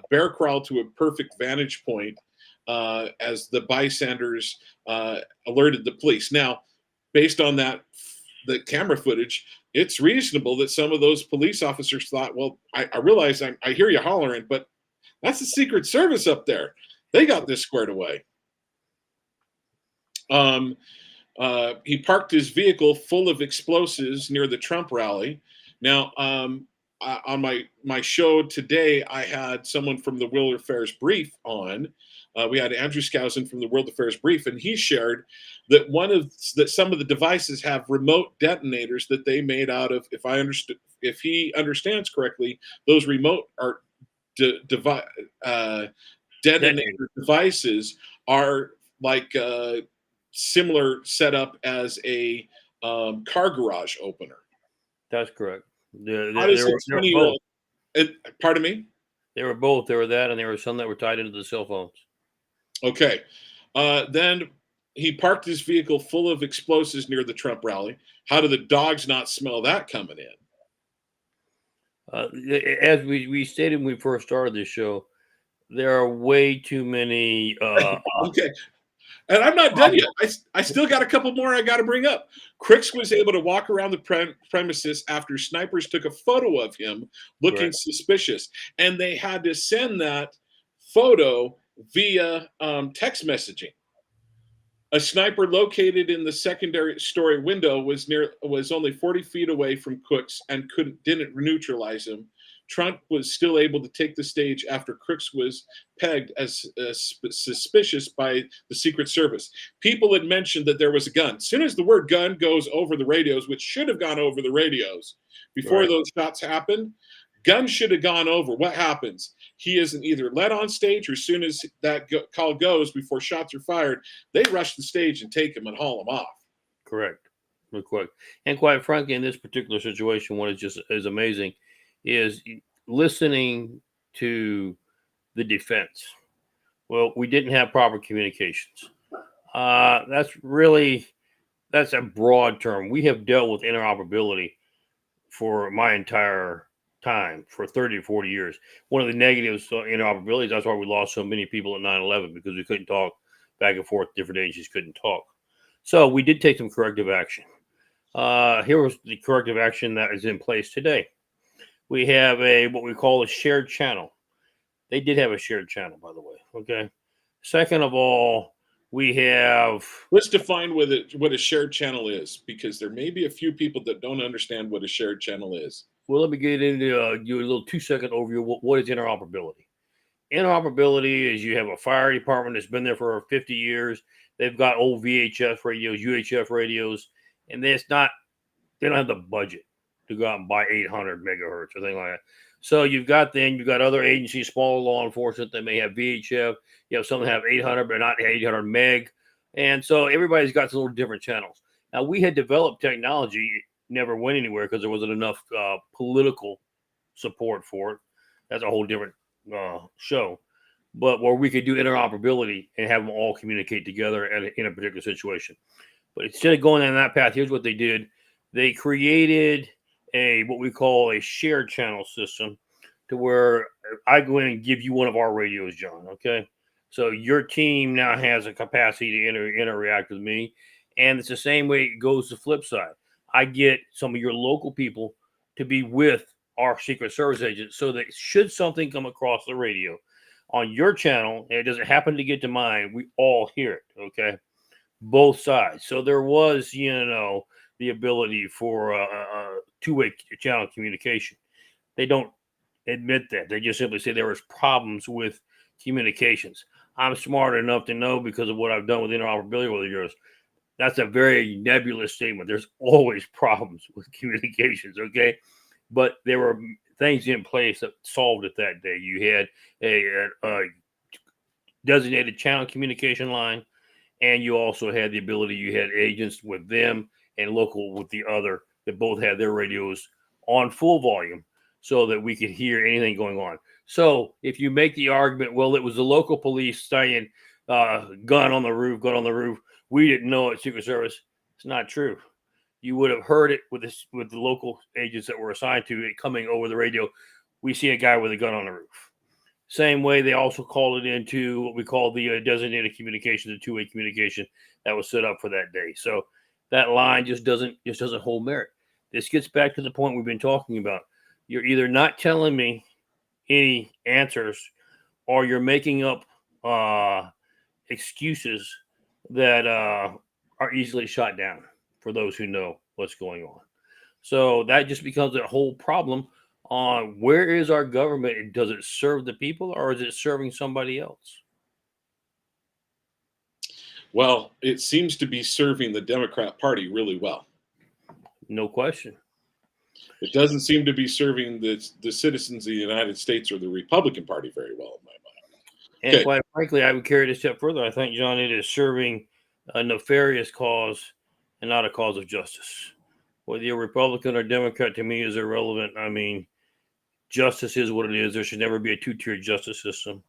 bear crawled to a perfect vantage point as the bystanders alerted the police. Now, based on the camera footage, it's reasonable that some of those police officers thought, well, I realize I hear you hollering, but that's the Secret Service up there. They got this squared away. He parked his vehicle full of explosives near the Trump rally. Now, on my show today, I had someone from the World Affairs Brief on. We had Andrew Skousen from the World Affairs Brief, and he shared that some of the devices have remote detonators that they made out of. If he understands correctly, those remote are detonator devices are like similar setup as a car garage opener. That's correct. Pardon me? They were both. There were that, and there were some that were tied into the cell phones. Okay. Then he parked his vehicle full of explosives near the Trump rally. How do the dogs not smell that coming in? As we stated when we first started this show, there are way too many. Okay. And I'm not done yet. I still got a couple more I got to bring up. Cricks was able to walk around the premises after snipers took a photo of him looking suspicious. And they had to send that photo via text messaging. A sniper located in the secondary story window was only 40 feet away from Crooks and didn't neutralize him. Trump was still able to take the stage after Crooks was pegged as suspicious by the Secret Service. People had mentioned that there was a gun. As soon as the word gun goes over the radios, which should have gone over the radios before those shots happened, gun should have gone over. What happens? He isn't either led on stage, or as soon as that call goes, before shots are fired, they rush the stage and take him and haul him off. Correct. Real quick. And quite frankly, in this particular situation, what is amazing is listening to the defense. Well, we didn't have proper communications. That's a broad term. We have dealt with interoperability for my entire time, for 30 or 40 years. One of the negatives of interoperability is that's why we lost so many people at 9/11, because we couldn't talk back and forth. Different agencies couldn't talk. So we did take some corrective action. Here was the corrective action that is in place today. We have what we call a shared channel. They did have a shared channel, by the way. Okay. Second of all, we have. Let's define what a shared channel is, because there may be a few people that don't understand what a shared channel is. Well, let me get into you a little 2-second overview. What is interoperability? Interoperability is you have a fire department that's been there for 50 years. They've got old VHF radios, UHF radios, and they don't have the budget to go out and buy 800 megahertz or anything like that. So you've got other agencies, smaller law enforcement that may have VHF. You have some that have 800, but not 800 meg. And so everybody's got some little different channels. Now, we had developed technology, never went anywhere because there wasn't enough political support for it. That's a whole different show. But where we could do interoperability and have them all communicate together in a particular situation. But instead of going down that path, here's what they did. They created what we call a shared channel system, to where I go in and give you one of our radios, John. Okay. So your team now has a capacity to interact with me. And it's the same way it goes the flip side. I get some of your local people to be with our Secret Service agents, so that should something come across the radio on your channel, and it doesn't happen to get to mine, we all hear it. Okay. Both sides. So there was, the ability for two-way channel communication. They don't admit that. They just simply say there was problems with communications. I'm smart enough to know, because of what I've done with interoperability over the years, that's a very nebulous statement. There's always problems with communications, okay? But there were things in place that solved it that day. You had a designated channel communication line, and you also had the ability, you had agents with them and local with the other that both had their radios on full volume so that we could hear anything going on. So if you make the argument, well, it was the local police saying gun on the roof, we didn't know it, Secret Service, it's not true. You would have heard it with the local agents that were assigned to it coming over the radio. We see a guy with a gun on the roof. Same way, they also called it into what we call the designated communication, the two-way communication that was set up for that day. So that line just doesn't hold merit. This gets back to the point we've been talking about. You're either not telling me any answers, or you're making up excuses that are easily shot down for those who know what's going on. So that just becomes a whole problem on where is our government? Does it serve the people, or is it serving somebody else? Well, it seems to be serving the Democrat Party really well. No question. It doesn't seem to be serving the citizens of the United States or the Republican Party very well, in my mind. And Okay. quite frankly, I would carry it a step further. I think, John, it is serving a nefarious cause and not a cause of justice. Whether you're Republican or Democrat, to me, is irrelevant. I mean, justice is what it is. There should never be a two-tiered justice system.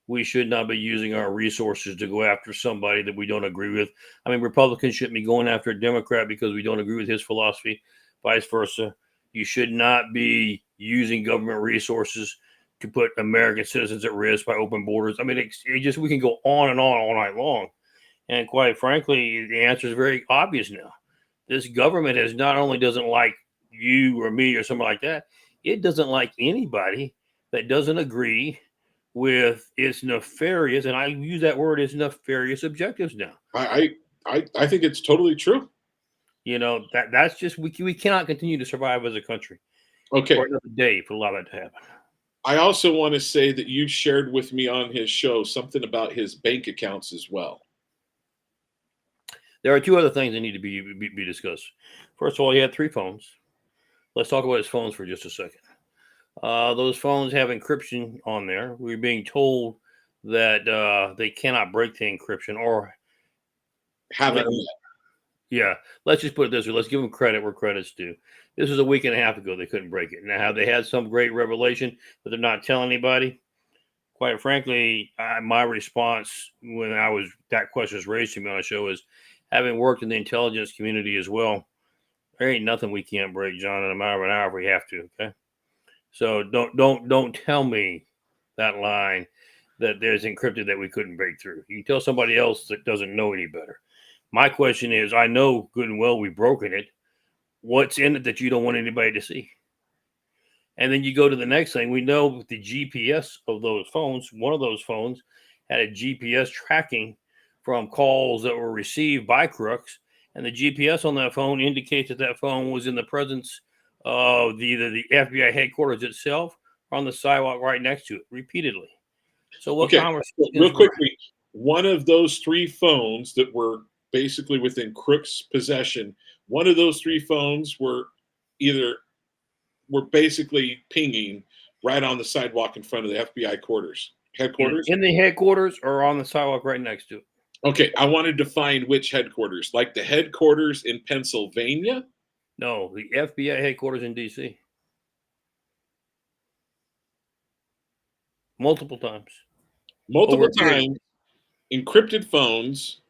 We should not be using our resources to go after somebody that we don't agree with. I mean, Republicans shouldn't be going after a Democrat because we don't agree with his philosophy, vice versa. You should not be using government resources to put American citizens at risk by open borders. I mean, we can go on and on all night long. And quite frankly, the answer is very obvious now. This government not only doesn't like you or me or somebody like that, it doesn't like anybody that doesn't agree with its nefarious, and I use that word, its nefarious objectives now. I think it's totally true. That's just, we cannot continue to survive as a country. Okay. For another day for a lot of that to happen. I also want to say that you shared with me on his show something about his bank accounts as well. There are two other things that need to be discussed. First of all, he had 3 phones. Let's talk about his phones for just a second. Those phones have encryption on there. We're being told that they cannot break the encryption or haven't. Yeah, let's just put it this way. Let's give them credit where credit's due. This was a week and a half ago. They couldn't break it. Now, have they had some great revelation that they're not telling anybody? Quite frankly, my response when that question was raised to me on the show is, having worked in the intelligence community as well, there ain't nothing we can't break, John, in a matter of an hour if we have to. Okay, so don't tell me that line that there's encrypted that we couldn't break through. You can tell somebody else that doesn't know any better. My question is, I know good and well we've broken it. What's in it that you don't want anybody to see? And then you go to the next thing. We know with the GPS of those phones, one of those phones had a GPS tracking from calls that were received by crooks, and the GPS on that phone indicates that that phone was in the presence of either the FBI headquarters itself or on the sidewalk right next to it repeatedly. So what Okay, conversations real were- quickly, one of those 3 phones that were basically within Crook's possession, one of those 3 phones were basically pinging right on the sidewalk in front of the FBI headquarters. in the headquarters or on the sidewalk right next to it? Okay, I wanted to find which headquarters, like the headquarters in Pennsylvania. No, the FBI headquarters in DC. Multiple times. Multiple Over a period. times, encrypted phones.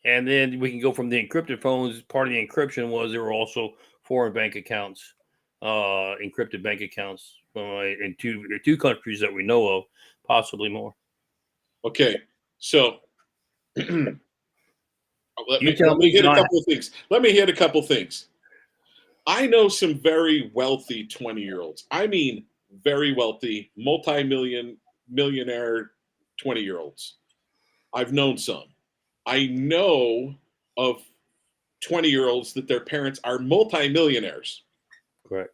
And then we can go from the encrypted phones. Part of the encryption was there were also foreign bank accounts, encrypted bank accounts in two countries that we know of, possibly more. Okay, so let You me tell me, hit a John. couple of things. Let me hit a couple of things. I know some very wealthy 20-year-olds. I mean, very wealthy, millionaire 20-year-olds. I've known some. I know of 20-year-olds that their parents are multimillionaires. Correct.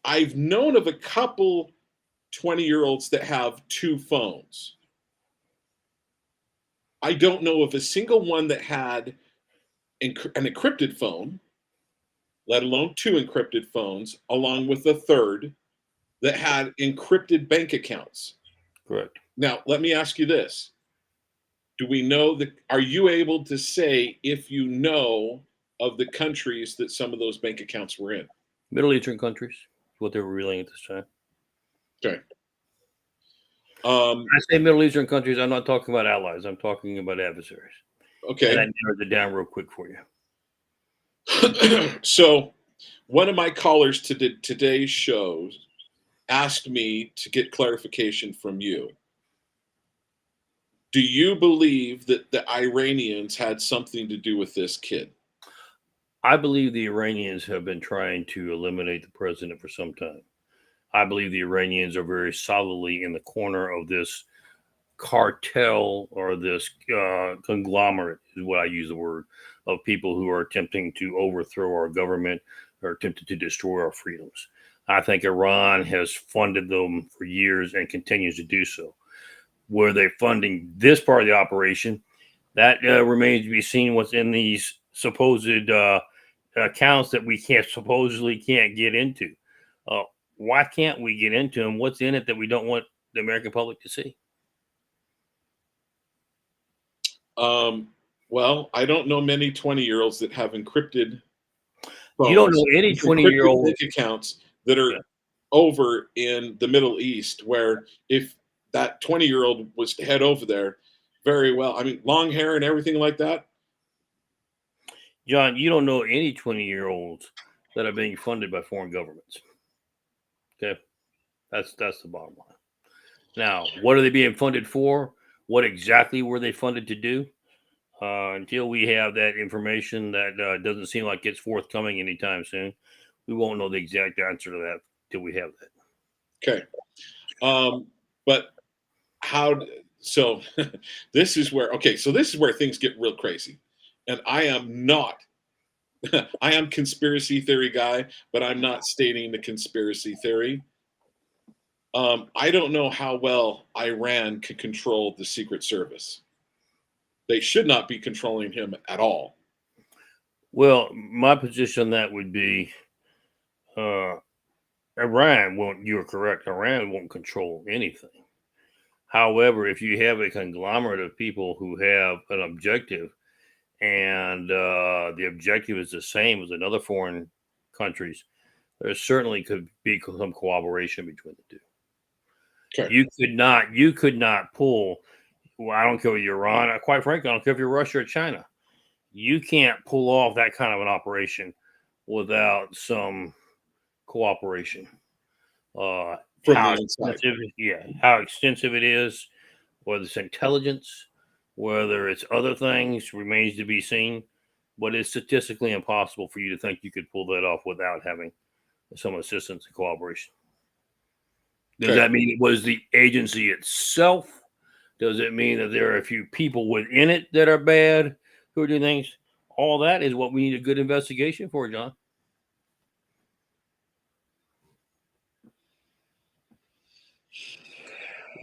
I've known of a couple 20-year-olds that have 2 phones. I don't know of a single one that had an encrypted phone, let alone 2 encrypted phones, along with a third that had encrypted bank accounts. Correct. Now, let me ask you this. Do we know are you able to say if you know of the countries that some of those bank accounts were in? Middle Eastern countries is what they were relaying at this time. Okay. When I say Middle Eastern countries, I'm not talking about allies. I'm talking about adversaries. Okay. And that narrows it down real quick for you. So, one of my callers to today's show asked me to get clarification from you. Do you believe that the Iranians had something to do with this kid? I believe the Iranians have been trying to eliminate the president for some time. I believe the Iranians are very solidly in the corner of this cartel or this conglomerate, is what I use the word, of people who are attempting to overthrow our government or attempting to destroy our freedoms. I think Iran has funded them for years and continues to do so. Were they funding this part of the operation? That remains to be seen. What's in these supposed accounts that we supposedly can't get into. Why can't we get into them? What's in it that we don't want the American public to see? Well, I don't know many 20-year-olds that have encrypted phones. You don't know any 20-year-old bank accounts that are over in the Middle East, where if that 20-year-old was to head over there, very well. I mean, long hair and everything like that. John, you don't know any 20-year-olds that are being funded by foreign governments. Okay, that's the bottom line. Now, what are they being funded for? What exactly were they funded to do? Until we have that information that doesn't seem like it's forthcoming anytime soon, we won't know the exact answer to that till we have that. Okay. But how, so this is where things get real crazy. And I am not, I am conspiracy theory guy, but I'm not stating the conspiracy theory. I don't know how well Iran could control the Secret Service. They should not be controlling him at all. Well, my position on that would be Iran won't, you're correct, Iran won't control anything. However, if you have a conglomerate of people who have an objective and the objective is the same as another foreign countries, there certainly could be some cooperation between the two. Okay. You could not pull, well, I don't care if you're Iran, quite frankly, I don't care if you're Russia or China. You can't pull off that kind of an operation without some cooperation. From the inside. How extensive it is, whether it's intelligence, whether it's other things, remains to be seen. But it's statistically impossible for you to think you could pull that off without having some assistance and cooperation. Does that mean it was the agency itself? Does it mean that there are a few people within it that are bad who are doing things? All that is what we need a good investigation for, John.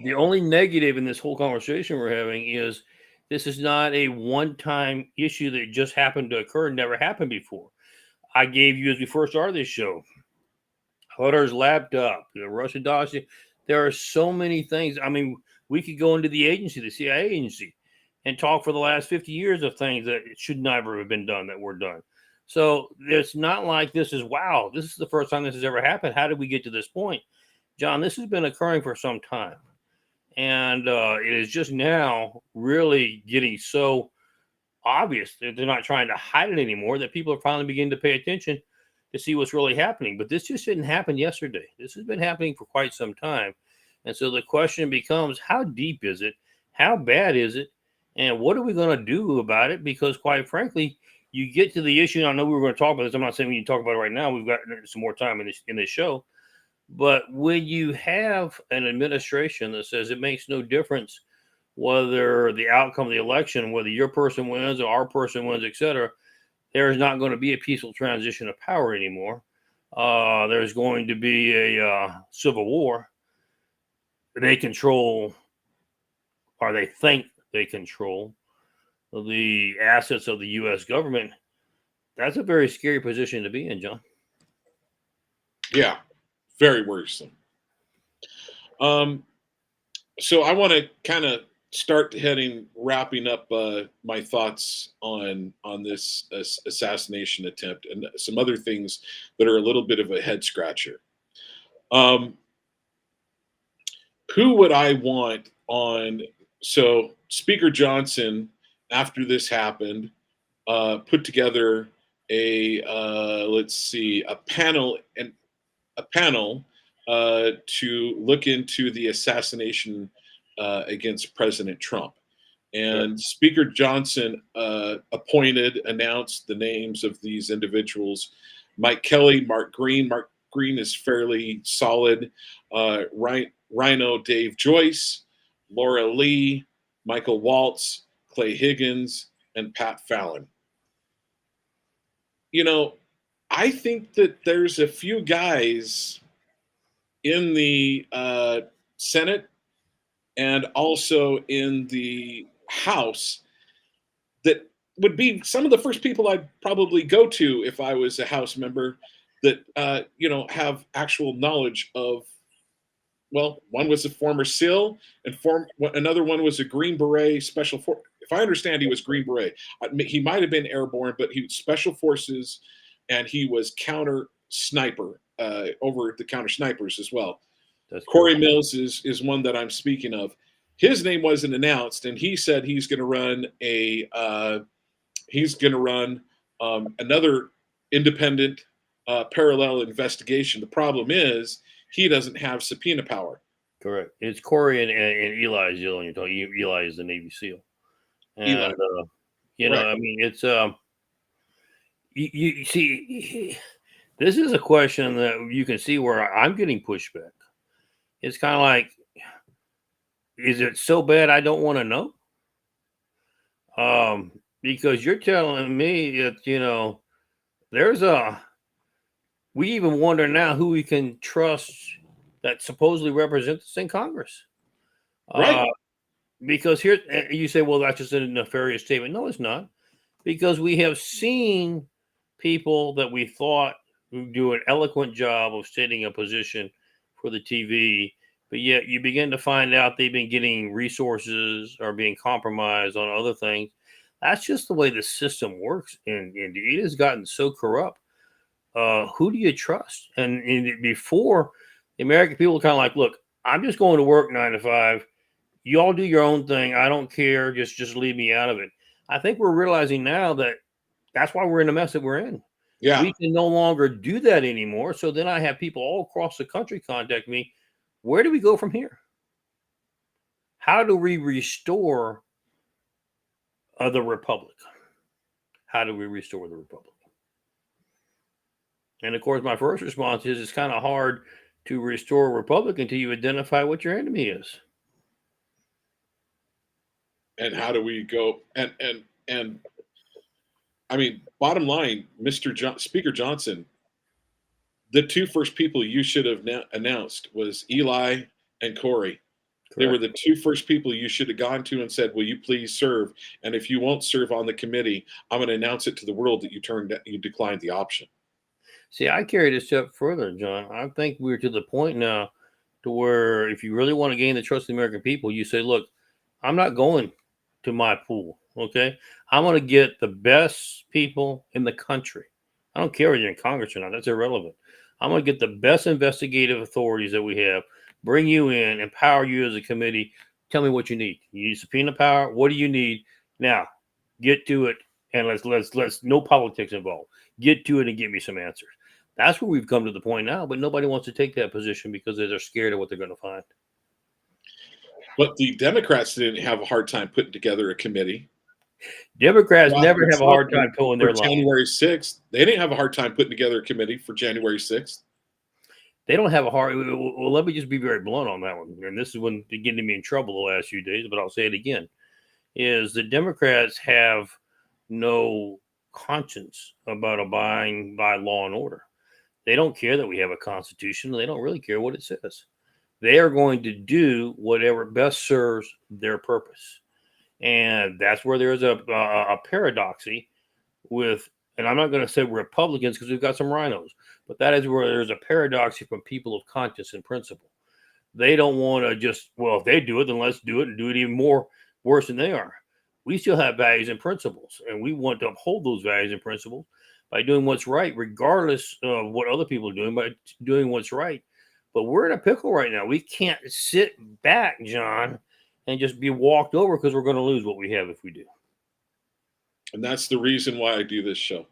The only negative in this whole conversation we're having is this is not a one-time issue that just happened to occur, never happened before. I gave you, as we first started this show, Hunter's laptop, the Russian dossier. There are so many things. I mean, we could go into the agency, the CIA agency, and talk for the last 50 years of things that should never have been done that were done. So it's not like this is, wow, this is the first time this has ever happened. How did we get to this point? John, this has been occurring for some time. And it is just now really getting so obvious that they're not trying to hide it anymore, that people are finally beginning to pay attention to see what's really happening. But this just didn't happen yesterday. This has been happening for quite some time. And so the question becomes, how deep is it? How bad is it? And what are we going to do about it? Because quite frankly, you get to the issue, and I know we were going to talk about this. I'm not saying we need to talk about it right now. We've got some more time in this show. But when you have an administration that says it makes no difference whether the outcome of the election, whether your person wins or our person wins, etc., there is not going to be a peaceful transition of power anymore. There's going to be a civil war. They control, or they think they control, the assets of the U.S. government. That's a very scary position to be in, John. Yeah, very worrisome. So I want to kind of start wrapping up my thoughts on this assassination attempt and some other things that are a little bit of a head scratcher. Who would I want on? So Speaker Johnson, after this happened, put together a panel to look into the assassination against President Trump. And Sure. Speaker Johnson announced the names of these individuals: Mike Kelly, Mark Green. Mark Green is fairly solid. Rhino Dave Joyce, Laura Lee, Michael Waltz, Clay Higgins, and Pat Fallon. You know, I think that there's a few guys in the Senate and also in the House that would be some of the first people I'd probably go to if I was a House member that have actual knowledge of. Well, one was a former SEAL, and another one was a Green Beret Special Force. If I understand, he was Green Beret. He might have been airborne, but he was Special Forces, and he was counter sniper, over the counter snipers as well. That's Corey cool. Mills is one that I'm speaking of. His name wasn't announced, and he said he's going to run another independent parallel investigation. The problem is he doesn't have subpoena power. Correct. It's Corey and Eli is the one you're talking. Eli is the Navy SEAL. And, Eli. Right. I mean, it's you see, this is a question that you can see where I'm getting pushback. It's kind of like, is it so bad I don't want to know? Because you're telling me that, we even wonder now who we can trust that supposedly represents us in Congress. Right. Because here you say, well, that's just a nefarious statement. No, it's not. Because we have seen people that we thought would do an eloquent job of stating a position for the TV, but yet you begin to find out they've been getting resources or being compromised on other things. That's just the way the system works. And it has gotten so corrupt. Who do you trust? And before, the American people are kind of like, look, I'm just going to work 9 to 5. You all do your own thing. I don't care. Just leave me out of it. I think we're realizing now that that's why we're in the mess that we're in. Yeah. We can no longer do that anymore. So then I have people all across the country contact me. Where do we go from here? How do we restore the republic? How do we restore the republic? And of course, my first response is it's kind of hard to restore a republic until you identify what your enemy is. And how do we go? And I mean, bottom line, Speaker Johnson, the two first people you should have announced was Eli and Corey. They were the two first people you should have gone to and said, "Will you please serve? And if you won't serve on the committee, I'm going to announce it to the world that you declined the option." See, I carried it a step further, John. I think we're to the point now to where if you really want to gain the trust of the American people, you say, look, I'm not going to my pool, okay? I'm going to get the best people in the country. I don't care whether you're in Congress or not. That's irrelevant. I'm going to get the best investigative authorities that we have, bring you in, empower you as a committee. Tell me what you need. You need subpoena power. What do you need? Now, get to it, and let's no politics involved. Get to it and get me some answers. That's where we've come to the point now, but nobody wants to take that position because they're scared of what they're going to find. But the Democrats didn't have a hard time putting together a committee. Democrats never have a hard time pulling their line. January 6th, they didn't have a hard time putting together a committee for January 6th. They don't have a hard. Well, let me just be very blunt on that one. And this is when they're getting me in trouble the last few days, but I'll say it again: is the Democrats have no conscience about abiding by law and order. They don't care that we have a constitution. They don't really care what it says. They are going to do whatever best serves their purpose. And that's where there's a paradoxy with, and I'm not going to say Republicans because we've got some rhinos, but that is where there's a paradoxy from people of conscience and principle. They don't want to just, well, if they do it, then let's do it and do it even more worse than they are. We still have values and principles, and we want to uphold those values and principles by doing what's right, regardless of what other people are doing, by doing what's right. But we're in a pickle right now. We can't sit back, John, and just be walked over because we're going to lose what we have if we do. And that's the reason why I do this show.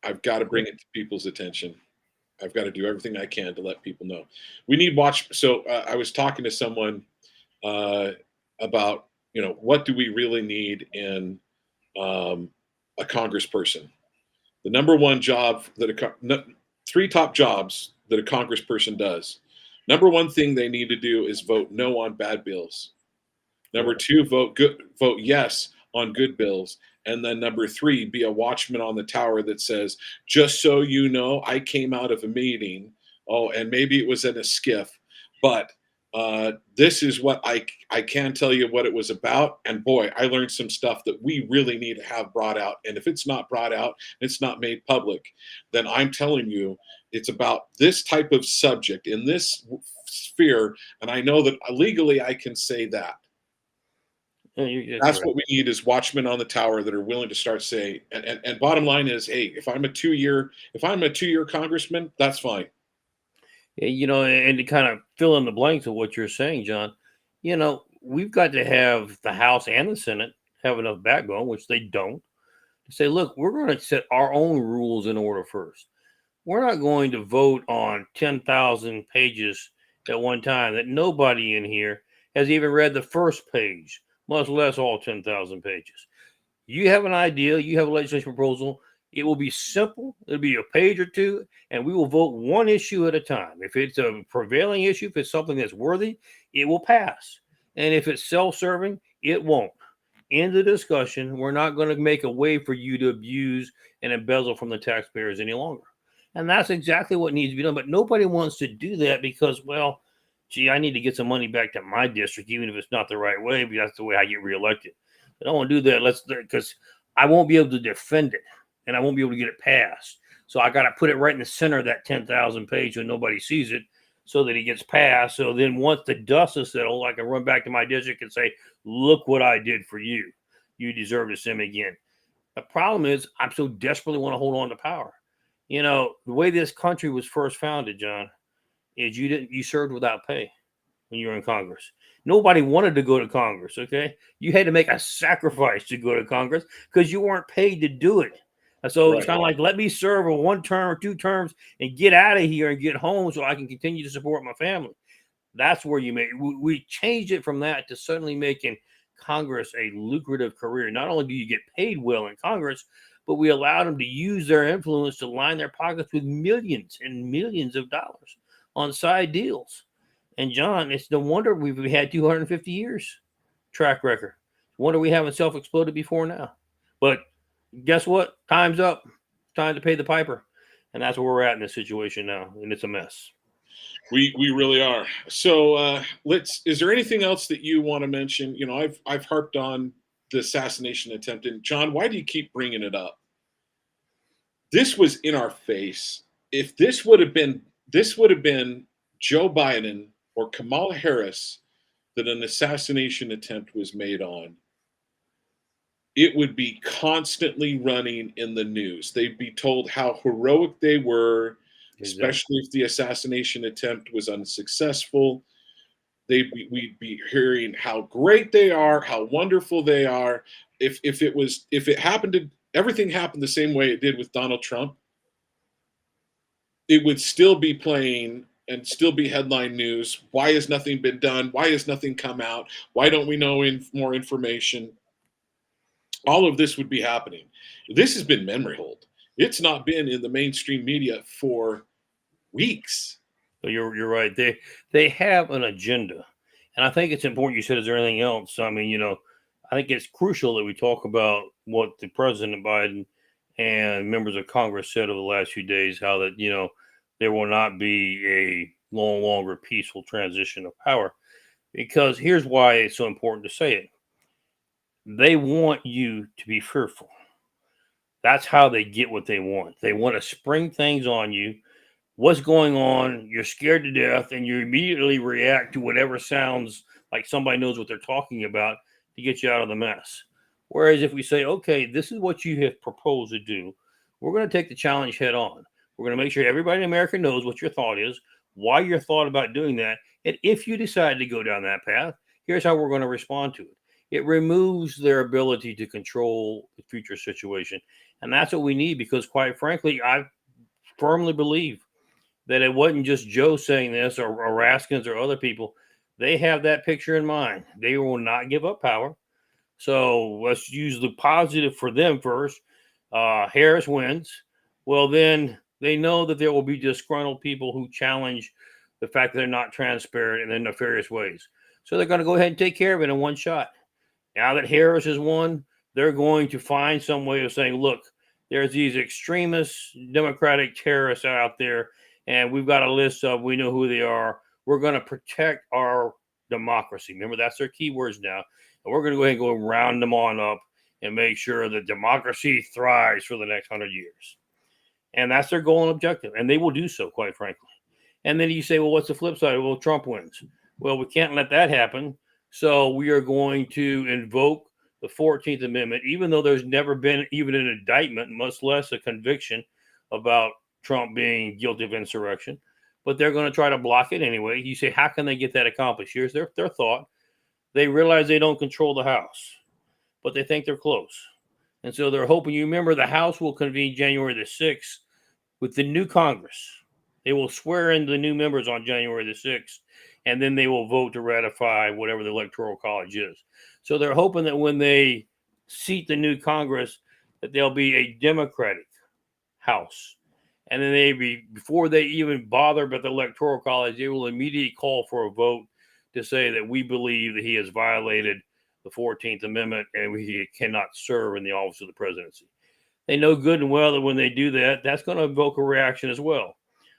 I've got to bring it to people's attention. I've got to do everything I can to let people know. We need watch. So I was talking to someone about, what do we really need in a congressperson? The number one job that three top jobs that a congressperson does. Number one thing they need to do is vote no on bad bills. Number two, vote yes on good bills. And then number three, be a watchman on the tower that says, just so you know, I came out of a meeting. Oh, and maybe it was in a skiff, but this is what I can tell you what it was about. And boy, I learned some stuff that we really need to have brought out. And if it's not brought out, it's not made public, then I'm telling you, it's about this type of subject in this sphere. And I know that legally I can say that. That's what we need is watchmen on the tower that are willing to start saying, and bottom line is, hey, if I'm a two-year congressman, that's fine. And to kind of fill in the blanks of what you're saying, John, we've got to have the House and the Senate have enough backbone, which they don't, to say, look, we're going to set our own rules in order first. We're not going to vote on 10,000 pages at one time that nobody in here has even read the first page, much less all 10,000 pages. You have an idea, you have a legislation proposal. It will be simple. It'll be a page or two, and we will vote one issue at a time. If it's a prevailing issue, if it's something that's worthy, it will pass. And if it's self-serving, it won't. End the discussion. We're not going to make a way for you to abuse and embezzle from the taxpayers any longer. And that's exactly what needs to be done. But nobody wants to do that because, well, gee, I need to get some money back to my district, even if it's not the right way, but that's the way I get reelected. I don't want to do that. Because I won't be able to defend it. And I won't be able to get it passed. So I got to put it right in the center of that 10,000 page when nobody sees it so that it gets passed. So then once the dust is settled, I can run back to my district and say, look what I did for you. You deserve to send me again. The problem is I so desperately want to hold on to power. The way this country was first founded, John, is you served without pay when you were in Congress. Nobody wanted to go to Congress, okay? You had to make a sacrifice to go to Congress because you weren't paid to do it. So It's kind of like, let me serve a 1 term or 2 terms and get out of here and get home so I can continue to support my family. That's where we changed it from that to suddenly making Congress a lucrative career. Not only do you get paid well in Congress, but we allowed them to use their influence to line their pockets with millions and millions of dollars on side deals. And John, it's no wonder we've had 250 years track record. Wonder we haven't self-exploded before now. But guess what? Time's up. Time to pay the piper. And that's where we're at in this situation now. And it's a mess. We really are. So is there anything else that you want to mention? You know, I've harped on the assassination attempt. And John, why do you keep bringing it up? This was in our face. If this would have been Joe Biden or Kamala Harris that an assassination attempt was made on, it would be constantly running in the news. They'd be told how heroic they were, especially if the assassination attempt was unsuccessful. We'd be hearing how great they are, how wonderful they are. If it happened everything happened the same way it did with Donald Trump, it would still be playing and still be headline news. Why has nothing been done? Why has nothing come out? Why don't we know more information? All of this would be happening. This has been memory hold. It's not been in the mainstream media for weeks. So you're right. They have an agenda. And I think it's important you said, is there anything else? I mean, you know, I think it's crucial that we talk about what the President Biden and members of Congress said over the last few days, how that, you know, there will not be a no longer peaceful transition of power. Because here's why it's so important to say it. They want you to be fearful. That's how they get what they want. They want to spring things on you. What's going on? You're scared to death, and you immediately react to whatever sounds like somebody knows what they're talking about to get you out of the mess. Whereas if we say, okay, this is what you have proposed to do, we're going to take the challenge head on. We're going to make sure everybody in America knows what your thought is, why your thought about doing that, and if you decide to go down that path, here's how we're going to respond to it. It removes their ability to control the future situation. And that's what we need, because quite frankly, I firmly believe that it wasn't just Joe saying this or Raskins or other people. They have that picture in mind. They will not give up power. So let's use the positive for them first. Harris wins. Well, then they know that there will be disgruntled people who challenge the fact that they're not transparent in their nefarious ways. So they're going to go ahead and take care of it in one shot. Now that Harris has won, they're going to find some way of saying, look, there's these extremist Democratic terrorists out there, and we've got a list of, we know who they are. We're going to protect our democracy. Remember, that's their key words now. And we're going to go ahead and go round them on up and make sure that democracy thrives for the next 100 years. And that's their goal and objective. And they will do so, quite frankly. And then you say, well, what's the flip side? Well, Trump wins. Well, we can't let that happen. So we are going to invoke the 14th Amendment, even though there's never been even an indictment, much less a conviction about Trump being guilty of insurrection. But they're going to try to block it anyway. You say, how can they get that accomplished? Here's their thought. They realize they don't control the House, but they think they're close. And so they're hoping, you remember, the House will convene January the 6th with the new Congress. They will swear in the new members on January the 6th, and then they will vote to ratify whatever the Electoral College is. So they're hoping that when they seat the new Congress, that there'll be a Democratic House. And then before they even bother about the Electoral College, they will immediately call for a vote to say that we believe that he has violated the 14th Amendment and he cannot serve in the office of the presidency. They know good and well that when they do that, that's going to evoke a reaction as well.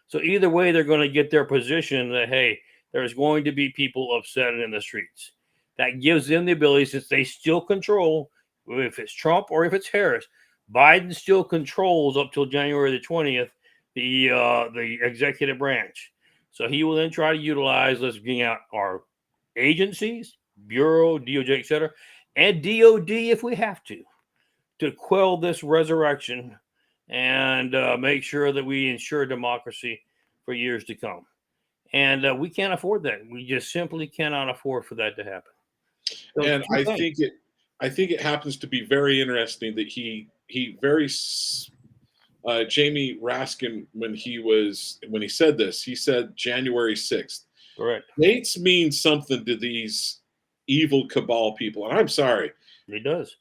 So either way, they're going to get their position that, hey, there's going to be people upset in the streets. That gives them the ability, since they still control, if it's Trump or if it's Harris, Biden still controls up till January the 20th, the executive branch. So he will then try to utilize, let's bring out our agencies, Bureau, DOJ, et cetera, and DOD if we have to quell this resurrection and make sure that we ensure democracy for years to come. And we can't afford that. We just simply cannot afford for that to happen. So and I think it happens to be very interesting that he Jamie Raskin, when he said this, he said January 6th. Correct. Dates mean something to these evil cabal people, and I'm sorry. It does.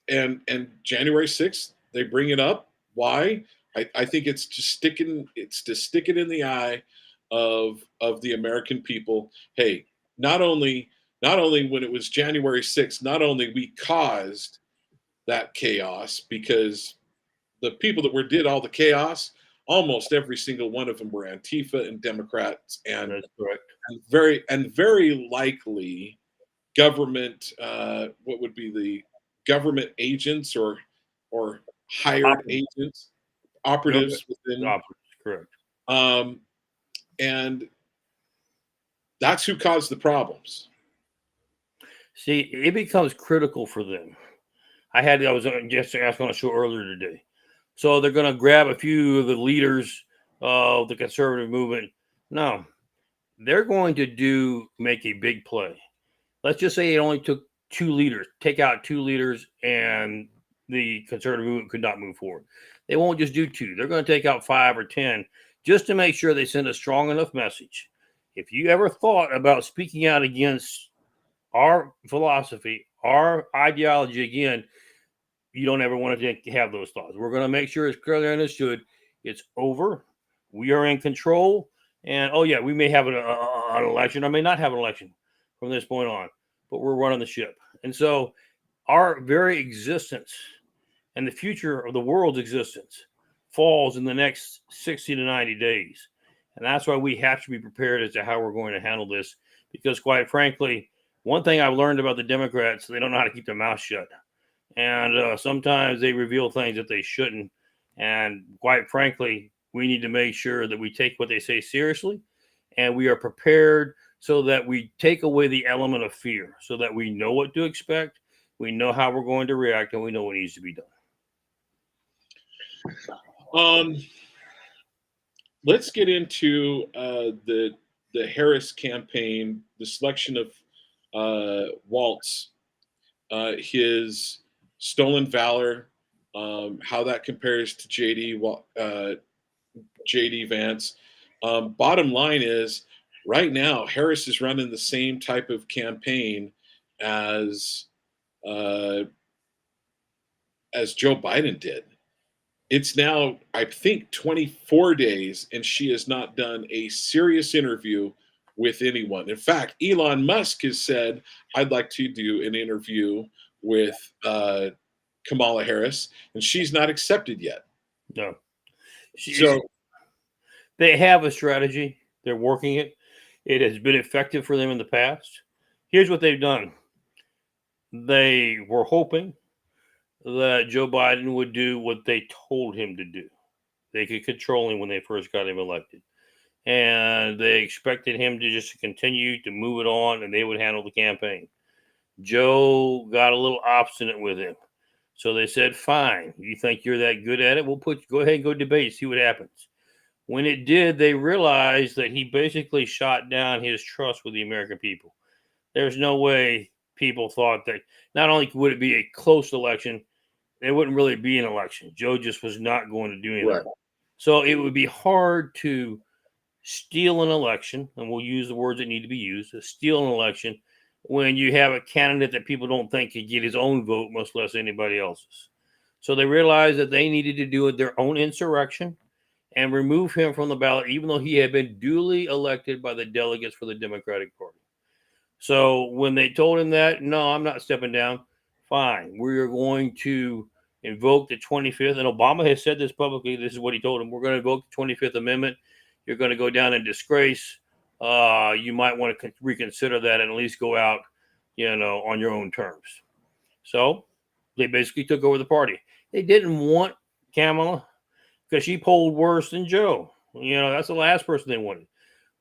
And January 6th, they bring it up. Why? I think it's to stick it in the eye of the American people. Hey, not only not only when it was January 6th, not only we caused that chaos because the people that did all the chaos, almost every single one of them were Antifa and Democrats, and That's correct. very likely government. What would be the government agents or hired Operatives. operatives within. Operatives, correct. And that's who caused the problems. See, it becomes critical for them. I was just asking on a show earlier today. So they're going to grab a few of the leaders of the conservative movement. No, they're going to make a big play. Let's just say it only took 2 leaders, take out 2 leaders, and the conservative movement could not move forward. They won't just do 2. They're going to take out 5 or 10 just to make sure they send a strong enough message. If you ever thought about speaking out against our philosophy, our ideology again, you don't ever want to have those thoughts. We're going to make sure it's clearly understood. It's over. We are in control. And, oh, yeah, we may have an election. I may not have an election from this point on, but we're running the ship. And so our very existence and the future of the world's existence falls in the next 60 to 90 days. And that's why we have to be prepared as to how we're going to handle this. Because, quite frankly, one thing I've learned about the Democrats, they don't know how to keep their mouth shut. And sometimes they reveal things that they shouldn't. And quite frankly, we need to make sure that we take what they say seriously and we are prepared so that we take away the element of fear so that we know what to expect, we know how we're going to react, and we know what needs to be done. Let's get into the Harris campaign, the selection of Waltz, his stolen valor, how that compares to JD Vance. Bottom line is, right now, Harris is running the same type of campaign as Joe Biden did. It's now, I think, 24 days, and she has not done a serious interview with anyone. In fact, Elon Musk has said, I'd like to do an interview with Kamala Harris, and she's not accepted yet. No. So they have a strategy. They're working it. It has been effective for them in the past. Here's what they've done. They were hoping that Joe Biden would do what they told him to do. They could control him when they first got him elected. And they expected him to just continue to move it on, and they would handle the campaign. Joe got a little obstinate with him. So they said, fine, you think you're that good at it? We'll go ahead and go debate, see what happens. When it did, they realized that he basically shot down his trust with the American people. There's no way people thought that not only would it be a close election, there wouldn't really be an election. Joe just was not going to do anything. Right. So it would be hard to steal an election, and we'll use the words that need to be used, to steal an election when you have a candidate that people don't think could get his own vote, much less anybody else's. So they realized that they needed to do their own insurrection and remove him from the ballot, even though he had been duly elected by the delegates for the Democratic Party. So when they told him that, no, I'm not stepping down, fine. We're going to invoke the 25th, and Obama has said this publicly. This is what he told him. We're going to invoke the 25th Amendment. You're going to go down in disgrace. You might want to reconsider that and at least go out, on your own terms. So they basically took over the party. They didn't want Kamala because she polled worse than Joe. That's the last person they wanted.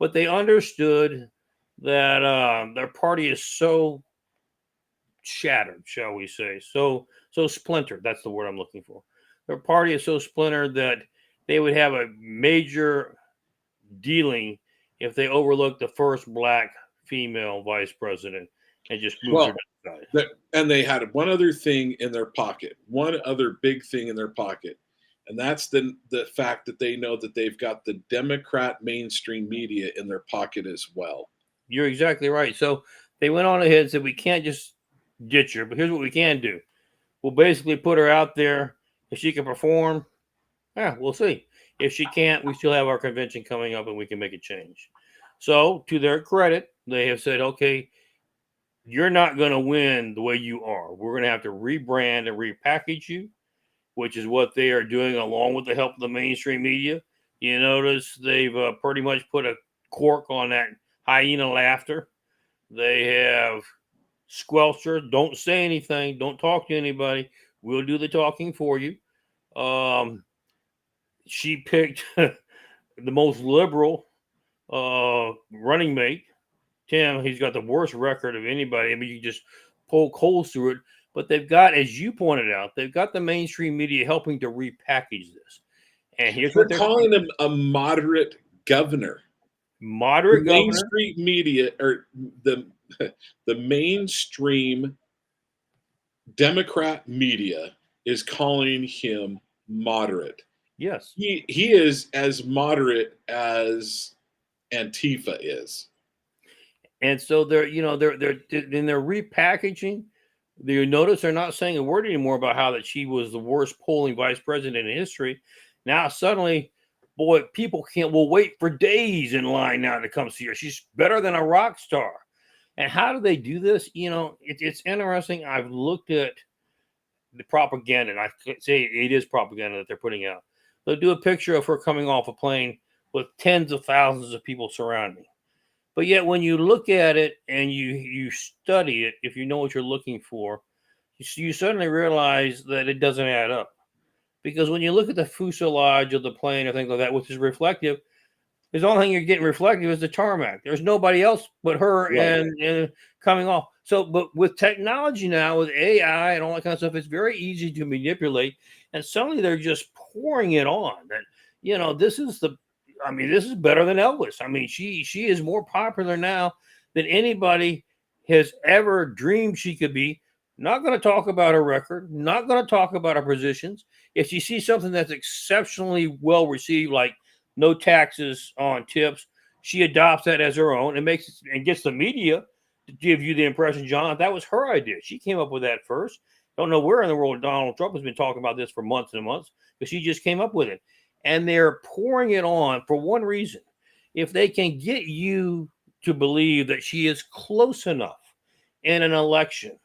But they understood that their party is so shattered, shall we say, so splintered. That's the word I'm looking for. Their party is so splintered that they would have a major dealing if they overlooked the first black female vice president and just moved her aside. And they had one other thing in their pocket, one other big thing in their pocket, and that's the fact that they know that they've got the Democrat mainstream media in their pocket as well. You're exactly right. So they went on ahead and said, we can't just ditch her, but here's what we can do. We'll basically put her out there. If she can perform, we'll see. If she can't, we still have our convention coming up and we can make a change. So to their credit, they have said, okay, you're not going to win the way you are. We're going to have to rebrand and repackage you, which is what they are doing along with the help of the mainstream media. You notice they've pretty much put a cork on that hyena laughter. They have squelched her. Don't say anything. Don't talk to anybody. We'll do the talking for you. She picked the most liberal running mate. Tim, he's got the worst record of anybody. I mean, you just poke holes through it. But they've got, as you pointed out, they've got the mainstream media helping to repackage this. And here's They're what they're calling him a moderate governor. Moderate the governor. mainstream media, or the mainstream Democrat media, is calling him moderate. Yes. He is as moderate as Antifa is. And so they're repackaging. You notice they're not saying a word anymore about how that she was the worst polling vice president in history. Now suddenly, boy, people will wait for days in line now to come see her. She's better than a rock star. And how do they do this? It's interesting. I've looked at the propaganda, and I say it is propaganda that they're putting out. They'll do a picture of her coming off a plane with tens of thousands of people surrounding. But yet, when you look at it and you study it, if you know what you're looking for, you suddenly realize that it doesn't add up. Because when you look at the fuselage of the plane or things like that, which is reflective, the only thing you're getting reflective is the tarmac. There's nobody else but her and coming off. So, but with technology now, with AI and all that kind of stuff, it's very easy to manipulate. And suddenly they're just pouring it on. That this is better than Elvis. I mean, she is more popular now than anybody has ever dreamed she could be. Not going to talk about her record, not going to talk about her positions. If she sees something that's exceptionally well received, like no taxes on tips, she adopts that as her own and gets the media to give you the impression, John, that was her idea. She came up with that first. Don't know where in the world Donald Trump has been talking about this for months and months, but she just came up with it. And they're pouring it on for one reason. If they can get you to believe that she is close enough in an election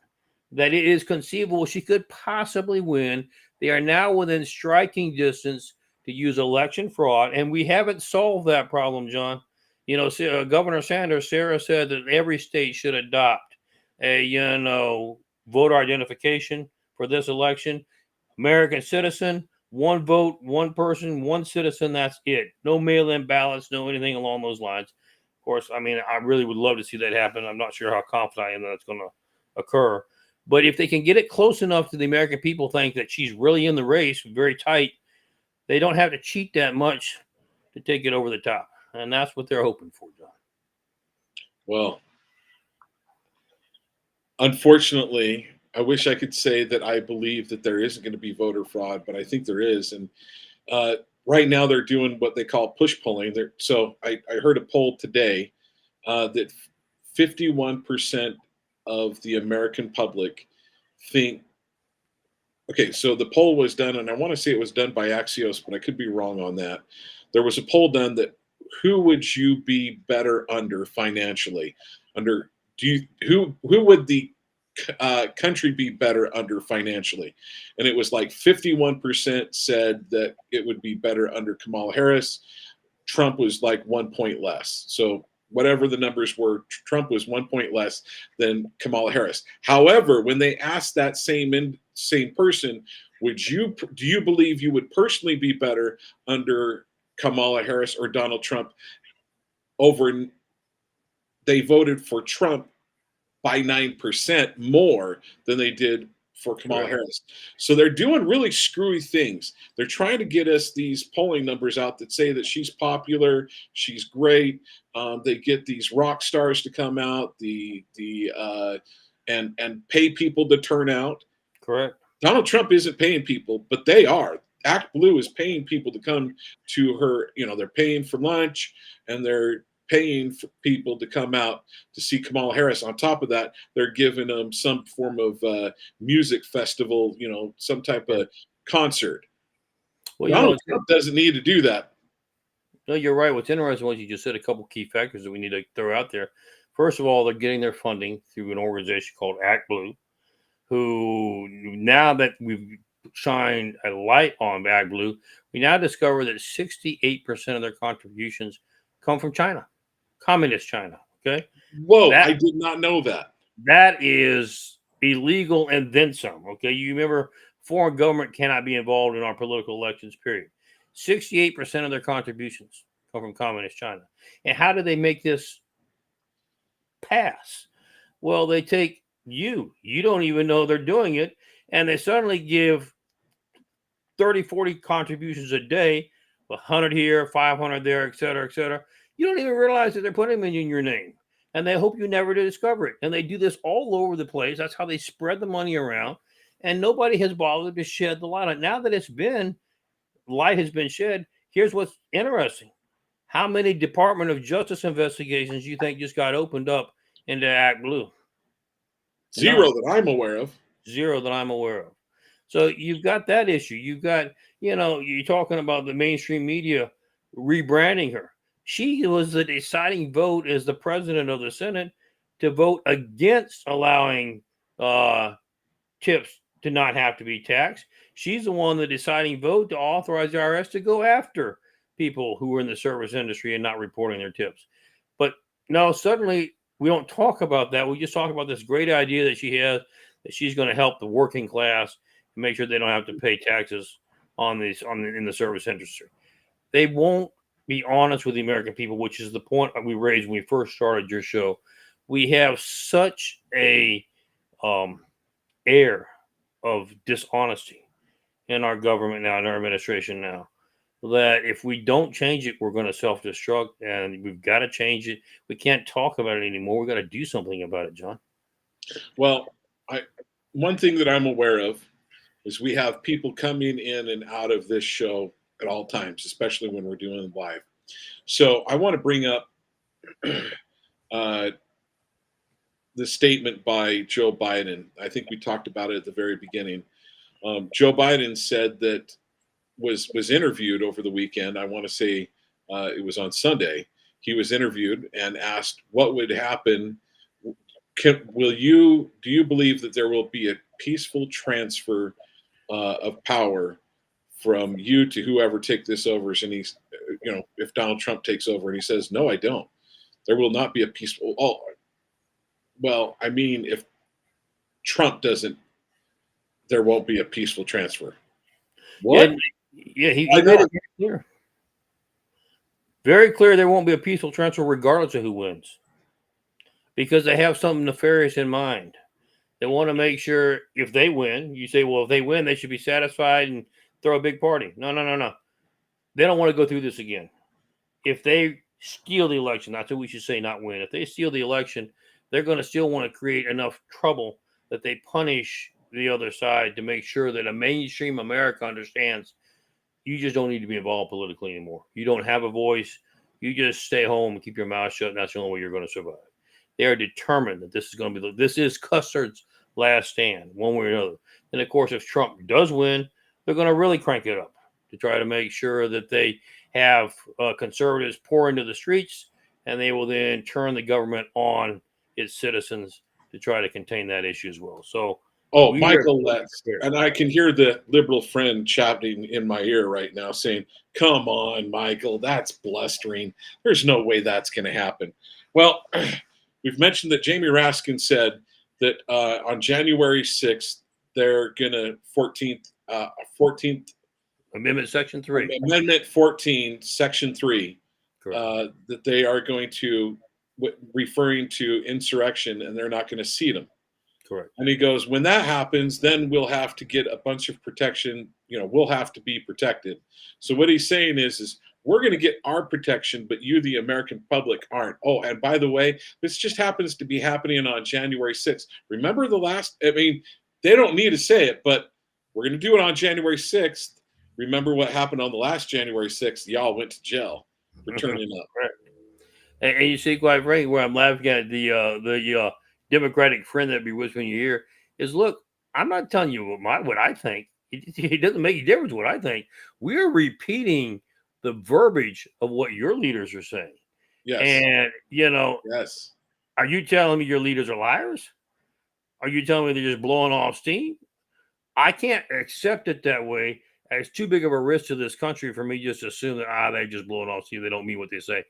that it is conceivable she could possibly win, they are now within striking distance to use election fraud. And we haven't solved that problem, John. Governor Sanders, Sarah said that every state should adopt a, voter identification for this election. American citizen, one vote, one person, one citizen. That's it. No mail-in ballots, no anything along those lines. Of course, I mean, I really would love to see that happen. I'm not sure how confident I am that it's going to occur. But if they can get it close enough to the American people think that she's really in the race, very tight, they don't have to cheat that much to take it over the top. And that's what they're hoping for, John. Well, unfortunately, I wish I could say that I believe that there isn't going to be voter fraud, but I think there is. And right now they're doing what they call push polling. So I heard a poll today that 51% of the American public think. Okay, so the poll was done, and I want to say it was done by Axios, but I could be wrong on that. There was a poll done that who would you be better under financially? Who would the country be better under financially? And it was like 51% said that it would be better under Kamala Harris. Trump was like 1 point less. So whatever the numbers were, Trump was 1 point less than Kamala Harris. However, when they asked that same person, do you believe you would personally be better under Kamala Harris or Donald Trump? They voted for Trump by 9% more than they did for Kamala Harris. So they're doing really screwy things. They're trying to get us these polling numbers out that say that she's popular, she's great. They get these rock stars to come out, and pay people to turn out. Correct. Donald Trump isn't paying people, but they are. Act Blue is paying people to come to her. They're paying for lunch, and they're paying for people to come out to see Kamala Harris. On top of that, they're giving them some form of music festival, some type of concert. Well, Donald Trump doesn't need to do that. No, you're right. What's interesting was you just said a couple key factors that we need to throw out there. First of all, they're getting their funding through an organization called Act Blue, who now that we've shined a light on Act Blue, we now discover that 68% of their contributions come from China, communist China. Okay. Whoa, That- I did not know that. That is illegal and then some. Okay. You remember foreign government cannot be involved in our political elections, period. 68% of their contributions come from communist China. And how do they make this pass? Well, they take you don't even know they're doing it, and they suddenly give 30, 40 contributions a day, 100 here, 500 there, et cetera, et cetera. You don't even realize that they're putting them in your name, and they hope you never discover it. And they do this all over the place. That's how they spread the money around, and nobody has bothered to shed the light on it. Now that light has been shed, here's what's interesting. How many Department of Justice investigations you think just got opened up into Act Blue? Zero that I'm aware of. Zero that I'm aware of. So you've got that issue. You've got, you're talking about the mainstream media rebranding her. She was the deciding vote as the president of the Senate to vote against allowing tips to not have to be taxed. She's the one, the deciding vote to authorize the IRS to go after people who are in the service industry and not reporting their tips. But no, suddenly we don't talk about that. We just talk about this great idea that she has, that she's going to help the working class and make sure they don't have to pay taxes in the service industry. They won't be honest with the American people, which is the point we raised when we first started your show. We have such a air of dishonesty in our government now, in our administration now, that if we don't change it, we're going to self-destruct, and we've got to change it. We can't talk about it anymore. We've got to do something about it, John. Well, one thing that I'm aware of is we have people coming in and out of this show at all times, especially when we're doing it live. So I want to bring up the statement by Joe Biden. I think we talked about it at the very beginning. Joe Biden said that was interviewed over the weekend. I want to say it was on Sunday. He was interviewed and asked what would happen. Do you believe that there will be a peaceful transfer of power from you to whoever take this over? And he's, if Donald Trump takes over, and he says, no, I don't. There will not be a peaceful. Oh, well, I mean, if Trump doesn't, there won't be a peaceful transfer. What? Yeah, he made it very clear. Very clear there won't be a peaceful transfer regardless of who wins. Because they have something nefarious in mind. They want to make sure if they win, you say, well, if they win, they should be satisfied and throw a big party. No. They don't want to go through this again. If they steal the election, that's what we should say, not win. If they steal the election, they're going to still want to create enough trouble that they punish the other side to make sure that a mainstream America understands you just don't need to be involved politically anymore. You don't have a voice. You just stay home and keep your mouth shut, and that's the only way you're going to survive. They are determined that this is going to be this is Custer's last stand, one way or another. And of course, if Trump does win, they're going to really crank it up to try to make sure that they have conservatives pour into the streets, and they will then turn the government on its citizens to try to contain that issue as well. So, Michael, and I can hear the liberal friend chatting in my ear right now saying, come on, Michael, that's blustering. There's no way that's going to happen. Well, we've mentioned that Jamie Raskin said that on January 6th, they're going to 14th Amendment Section 3. Amendment 14, Section 3, that they are going to, referring to insurrection, and they're not going to seat them. Correct. And he goes, when that happens, then we'll have to get a bunch of protection. We'll have to be protected. So what he's saying is we're going to get our protection, but you, the American public, aren't. Oh, and by the way, this just happens to be happening on January 6th. Remember they don't need to say it, but we're going to do it on January 6th. Remember what happened on the last January 6th? Y'all went to jail for turning up. Right. And you see, quite frankly, where I'm laughing at the Democratic friend that be whispering in your ear is, look, I'm not telling you what I think. It doesn't make a difference what I think. We're repeating the verbiage of what your leaders are saying. Yes. And, yes. Are you telling me your leaders are liars? Are you telling me they're just blowing off steam? I can't accept it that way. It's too big of a risk to this country for me just to assume that they're just blowing off steam. They don't mean what they say.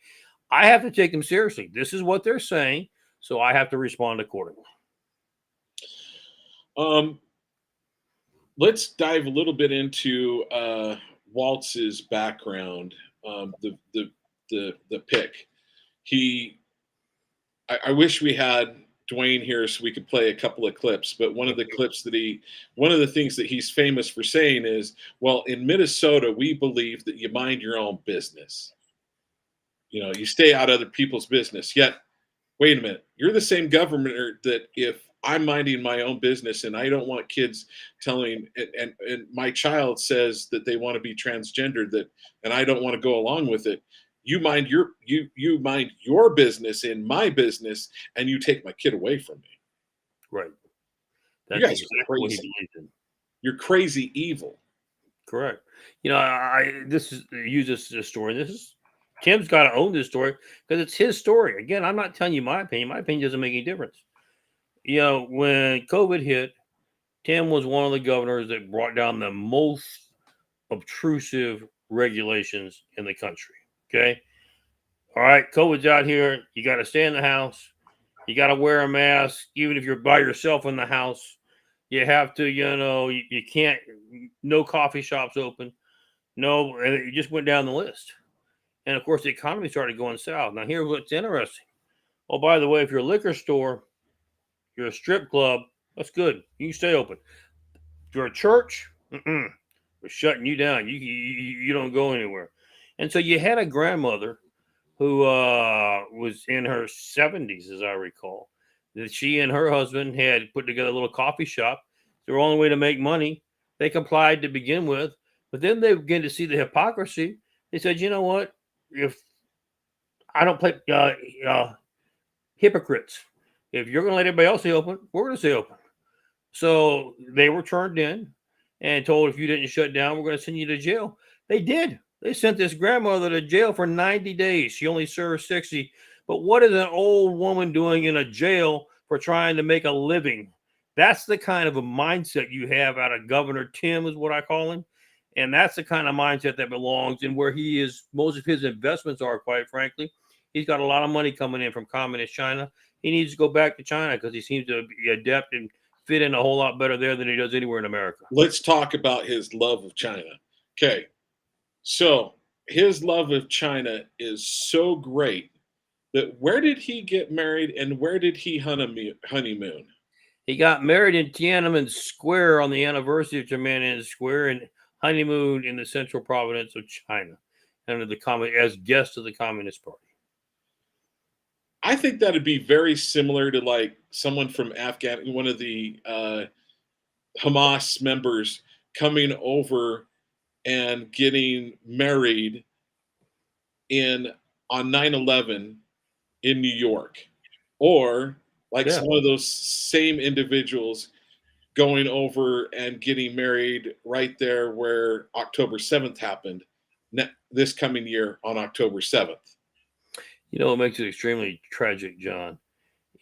I have to take them seriously. This is what they're saying, so I have to respond accordingly. Let's dive a little bit into Waltz's background. The pick. I wish we had Dwayne here so we could play a couple of clips. But one of the things that he's famous for saying is, well, in Minnesota, we believe that you mind your own business. You stay out of other people's business. Yet, wait a minute, you're the same governor that if I'm minding my own business and I don't want kids telling, and my child says that they want to be transgendered, and I don't want to go along with it. You mind your business in my business, and you take my kid away from me. Right. You guys are crazy. You're crazy evil. Correct. I use this story. Tim's got to own this story because it's his story. Again, I'm not telling you my opinion. My opinion doesn't make any difference. When COVID hit, Tim was one of the governors that brought down the most obtrusive regulations in the country. Okay. All right. COVID's out here. You got to stay in the house. You got to wear a mask, even if you're by yourself in the house. You have to, you can't, no coffee shops open. No, and it just went down the list. And of course, the economy started going south. Now, here's what's interesting. Oh, by the way, if you're a liquor store, you're a strip club, that's good. You can stay open. If you're a church, we're shutting you down. You don't go anywhere. And so you had a grandmother who was in her 70s, as I recall, that she and her husband had put together a little coffee shop. Their only way to make money. They complied to begin with, but then they began to see the hypocrisy. They said, you know what? If I don't play hypocrites, if you're going to let everybody else stay open, we're going to stay open. So they were turned in and told, if you didn't shut down, we're going to send you to jail. They did. They sent this grandmother to jail for 90 days. She only served 60. But what is an old woman doing in a jail for trying to make a living? That's the kind of a mindset you have out of Governor Tim, is what I call him. And that's the kind of mindset that belongs in where he is. Most of his investments are, quite frankly. He's got a lot of money coming in from communist China. He needs to go back to China because he seems to be adept and fit in a whole lot better there than he does anywhere in America. Let's talk about his love of China. Okay. So his love of China is so great that where did he get married and where did he honeymoon? He got married in Tiananmen Square on the anniversary of Tiananmen Square and honeymooned in the central province of China under as guest of the Communist Party. I think that'd be very similar to like someone from Afghanistan, one of the Hamas members coming over and getting married on 9/11 in New York, or like some of those same individuals going over and getting married right there where October 7th happened this coming year on October 7th. What makes it extremely tragic, John,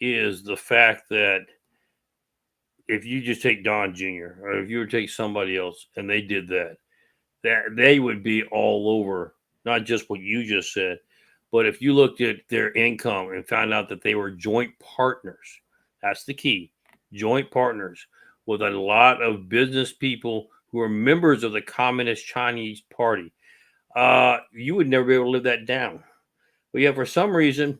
is the fact that if you just take Don Jr. or if you were to take somebody else and they did that they would be all over, not just what you just said, but if you looked at their income and found out that they were joint partners, that's the key, joint partners with a lot of business people who are members of the Communist Chinese Party, you would never be able to live that down. But yet, for some reason,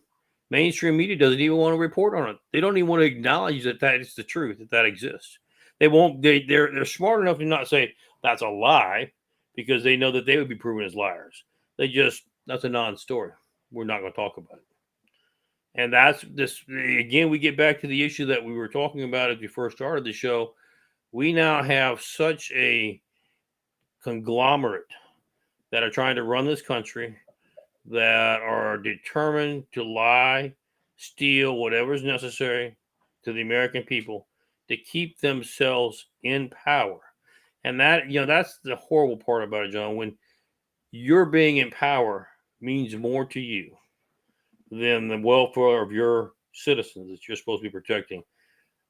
mainstream media doesn't even want to report on it. They don't even want to acknowledge that is the truth, that exists. They won't. They're smart enough to not say that's a lie because they know that they would be proven as liars. That's a non-story. We're not going to talk about it. And that's this again. We get back to the issue that we were talking about as we first started the show. We now have such a conglomerate that are trying to run this country, that are determined to lie, steal whatever is necessary to the American people to keep themselves in power. And that's the horrible part about it, John. When you're being in power means more to you than the welfare of your citizens that you're supposed to be protecting,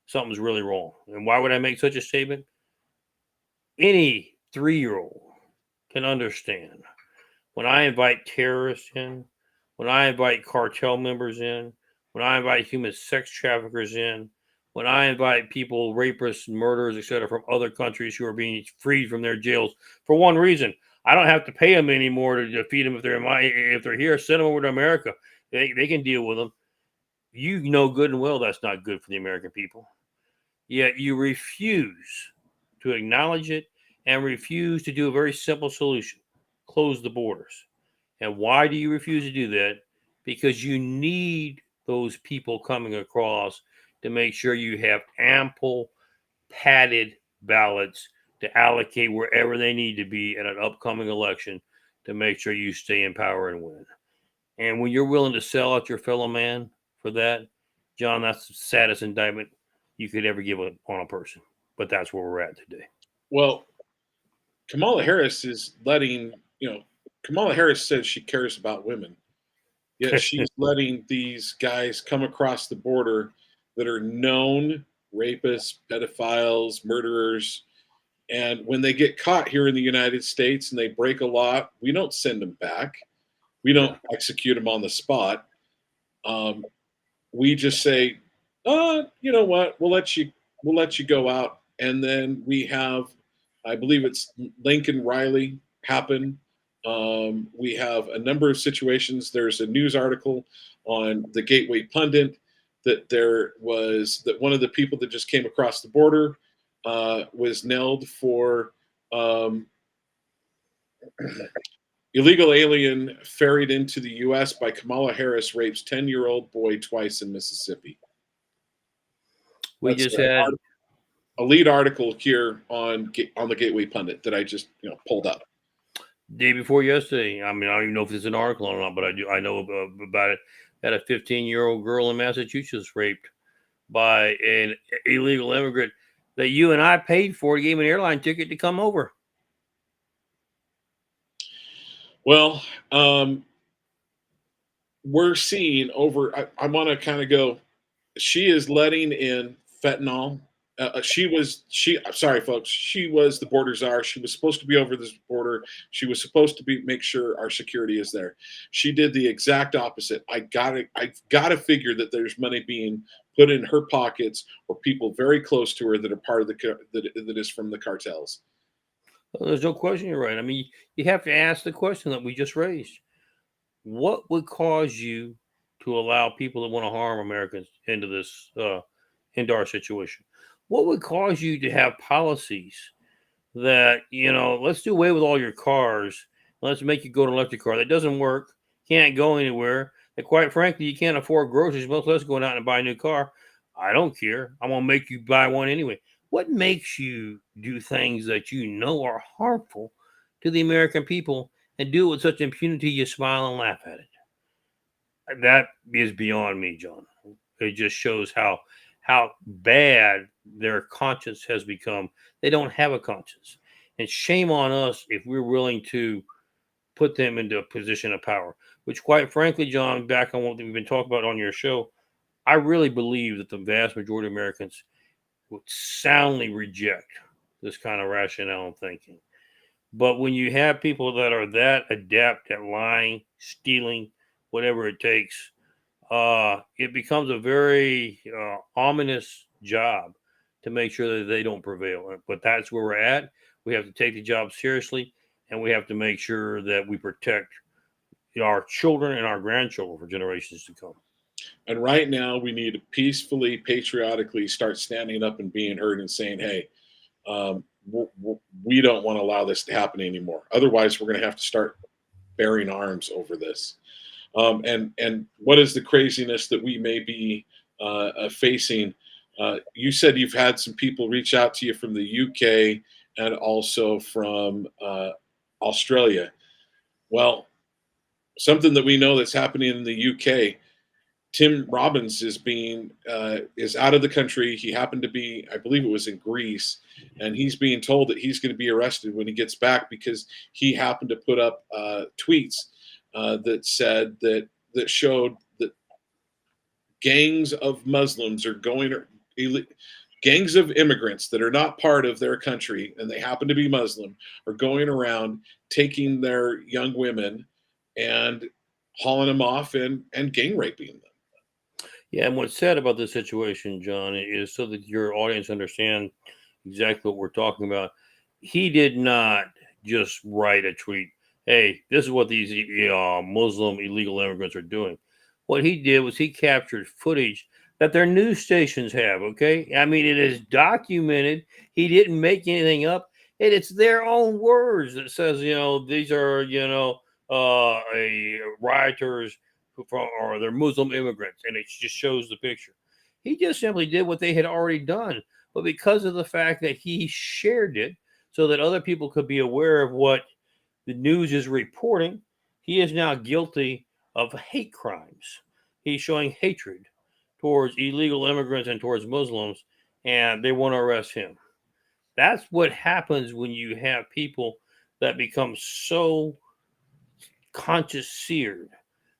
something's really wrong. And why would I make such a statement? Any 3-year-old can understand when I invite terrorists in, when I invite cartel members in, when I invite human sex traffickers in, when I invite people, rapists, murderers, etc., from other countries who are being freed from their jails for one reason. I don't have to pay them anymore to defeat them if they're here. Send them over to America. They can deal with them. You know good and well that's not good for the American people. Yet you refuse to acknowledge it and refuse to do a very simple solution: close the borders. And why do you refuse to do that? Because you need those people coming across to make sure you have ample padded ballots to allocate wherever they need to be at an upcoming election to make sure you stay in power and win. And when you're willing to sell out your fellow man for that, John, that's the saddest indictment you could ever give on a person. But that's where we're at today. Well, Kamala Harris is letting, Kamala Harris says she cares about women. Yet she's letting these guys come across the border that are known rapists, pedophiles, murderers. And when they get caught here in the United States and they break a law, we don't send them back. We don't execute them on the spot. We just say, you know what? We'll let you go out. And then we have, I believe it's Lincoln Riley happen. We have a number of situations. There's a news article on the Gateway Pundit that one of the people that just came across the border was nailed for illegal alien ferried into the U.S. by Kamala Harris rapes 10-year-old boy twice in Mississippi. We just had a lead article here on the Gateway Pundit that I just pulled up. Day before yesterday. I mean, I don't even know if it's an article or not, but I know about it. Had a 15-year-old girl in Massachusetts raped by an illegal immigrant that you and I paid for to give him an airline ticket to come over. Well, we're seeing over. I want to kind of go. She is letting in fentanyl. Sorry, folks. She was the border czar. She was supposed to be over this border. She was supposed to make sure our security is there. She did the exact opposite. I gotta figure that there's money being put in her pockets or people very close to her that are part of that is from the cartels. Well, there's no question. You're right. I mean, you have to ask the question that we just raised. What would cause you to allow people that want to harm Americans into this, into our situation? What would cause you to have policies that, let's do away with all your cars. Let's make you go to an electric car. That doesn't work. Can't go anywhere. And quite frankly, you can't afford groceries, much less going out and buy a new car. I don't care. I'm going to make you buy one anyway. What makes you do things that you know are harmful to the American people and do it with such impunity you smile and laugh at it? That is beyond me, John. It just shows how bad their conscience has become. They don't have a conscience. And shame on us if we're willing to put them into a position of power, which quite frankly, John, back on what we've been talking about on your show, I really believe that the vast majority of Americans would soundly reject this kind of rationale and thinking. But when you have people that are that adept at lying, stealing, whatever it takes, it becomes a very ominous job to make sure that they don't prevail. But that's where we're at. We have to take the job seriously, and we have to make sure that we protect our children and our grandchildren for generations to come. And right now, we need to peacefully, patriotically start standing up and being heard and saying, hey, we don't want to allow this to happen anymore. Otherwise, we're going to have to start bearing arms over this. And what is the craziness that we may be facing? You said you've had some people reach out to you from the UK and also from Australia. Well, something that we know that's happening in the UK. Tim Robbins is out of the country. He happened to be, I believe it was in Greece, and he's being told that he's going to be arrested when he gets back because he happened to put up tweets that showed that gangs of Muslims are gangs of immigrants that are not part of their country and they happen to be Muslim are going around taking their young women and hauling them off and gang raping them. Yeah, and what's sad about this situation, John, is so that your audience understand exactly what we're talking about. He did not just write a tweet, hey, this is what these Muslim illegal immigrants are doing. What he did was he captured footage that their news stations have, okay? I mean, it is documented. He didn't make anything up. And it's their own words that says, these are, rioters or they're Muslim immigrants, and it just shows the picture. He just simply did what they had already done, but because of the fact that he shared it so that other people could be aware of what the news is reporting, he is now guilty of hate crimes. He's showing hatred towards illegal immigrants and towards Muslims, and they want to arrest him. That's what happens when you have people that become so conscious seared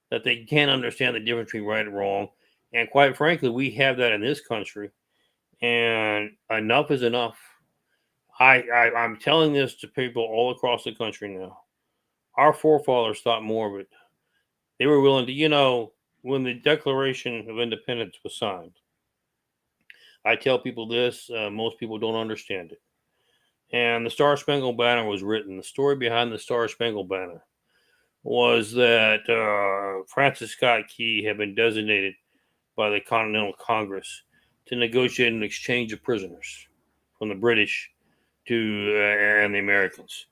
that they can't understand the difference between right and wrong. And quite frankly, we have that in this country, and enough is enough. I'm telling this to people all across the country now. Our forefathers thought more of it. They were willing to, when the Declaration of Independence was signed, I tell people this, most people don't understand it. And the Star Spangled Banner was written. The story behind the Star Spangled Banner was that Francis Scott Key had been designated by the Continental Congress to negotiate an exchange of prisoners from the British and the Americans.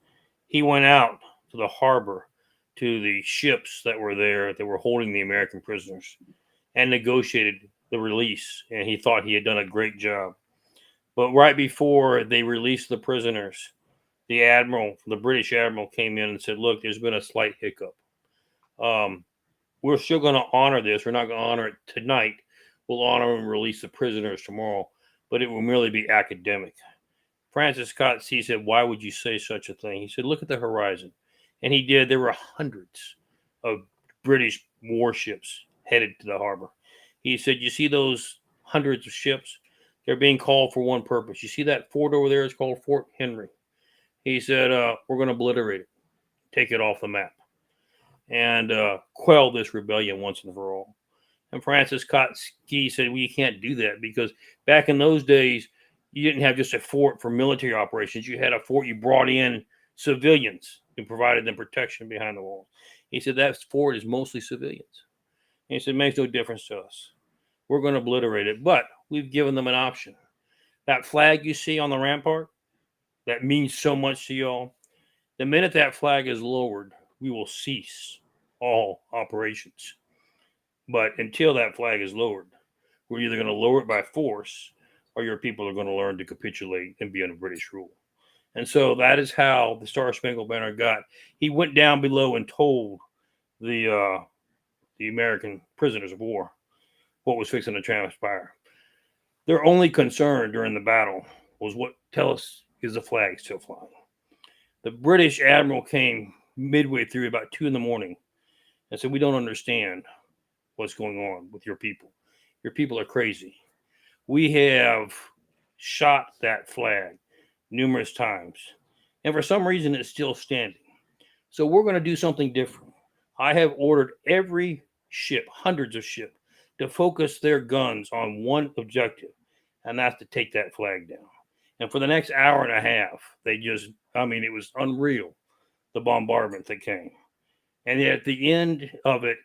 He went out to the harbor to the ships that were there that were holding the American prisoners and negotiated the release, and he thought he had done a great job. But right before they released the prisoners, the British admiral came in and said, look, there's been a slight hiccup. We're still going to honor this. We're not going to honor it tonight. We'll honor and release the prisoners tomorrow, but it will merely be academic. Francis Scott Key said, why would you say such a thing? He said, look at the horizon. And he did. There were hundreds of British warships headed to the harbor. He said, you see those hundreds of ships? They're being called for one purpose. You see that fort over there? It's called Fort Henry. He said, we're going to obliterate it, take it off the map, and quell this rebellion once and for all. And Francis Scott Key said, well, you can't do that because back in those days, you didn't have just a fort for military operations. You had a fort, you brought in civilians and provided them protection behind the walls. He said, that fort is mostly civilians. And he said, it makes no difference to us. We're going to obliterate it, but we've given them an option. That flag you see on the rampart, that means so much to y'all. The minute that flag is lowered, we will cease all operations. But until that flag is lowered, we're either going to lower it by force or your people are going to learn to capitulate and be under British rule. And so that is how the Star Spangled Banner got. He went down below and told the American prisoners of war what was fixing to transpire. Their only concern during the battle was tell us, is the flag still flying? The British admiral came midway through about 2 a.m. and said, we don't understand what's going on with your people. Your people are crazy. We have shot that flag numerous times, and for some reason it's still standing. So we're going to do something different. I have ordered every ship, hundreds of ships, to focus their guns on one objective, and that's to take that flag down. And for the next hour and a half, it was unreal, the bombardment that came. And at the end of it,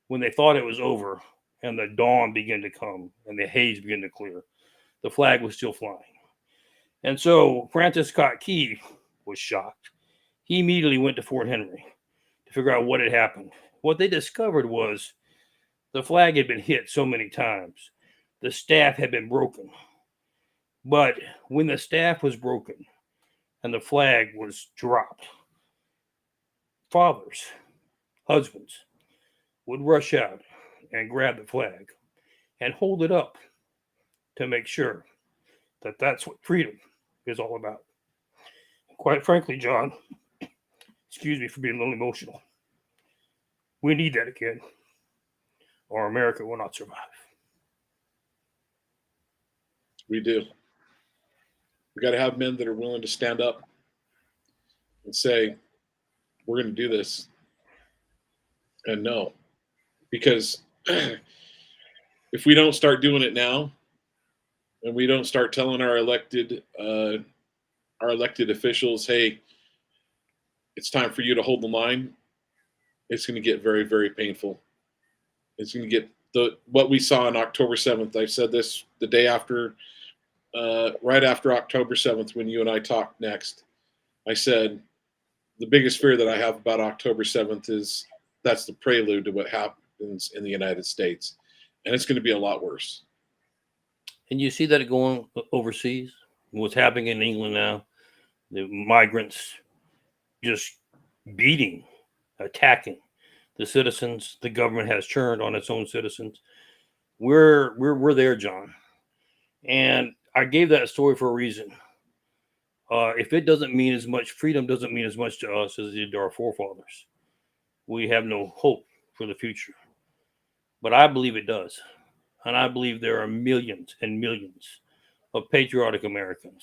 when they thought it was over and the dawn began to come and the haze began to clear, the flag was still flying. And so Francis Scott Key was shocked. He immediately went to Fort Henry to figure out what had happened. What they discovered was the flag had been hit so many times. The staff had been broken. But when the staff was broken and the flag was dropped, fathers, husbands would rush out and grab the flag and hold it up to make sure that that's what freedom is all about. Quite frankly, John, excuse me for being a little emotional, we need that again, or America will not survive. We do. We got to have men that are willing to stand up and say, we're going to do this. And no, because if we don't start doing it now, and we don't start telling our elected officials, hey, it's time for you to hold the line, it's going to get very, very painful. It's going to get what we saw on October 7th. I said this the day after, right after October 7th, when you and I talked next. I said, the biggest fear that I have about October 7th is that's the prelude to what happens in the United States. And it's going to be a lot worse. And you see that going overseas, what's happening in England now, the migrants just beating, attacking the citizens. The government has turned on its own citizens. We're there, John. And I gave that story for a reason. If it doesn't mean as much, freedom doesn't mean as much to us as it did to our forefathers, we have no hope for the future. But I believe it does. And I believe there are millions and millions of patriotic Americans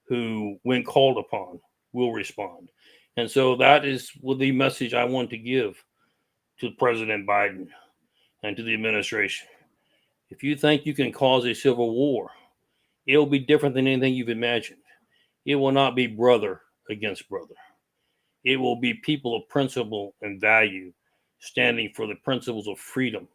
who, when called upon, will respond. And so that is the message I want to give to President Biden and to the administration. If you think you can cause a civil war, it will be different than anything you've imagined. It will not be brother against brother. It will be people of principle and value standing for the principles of freedom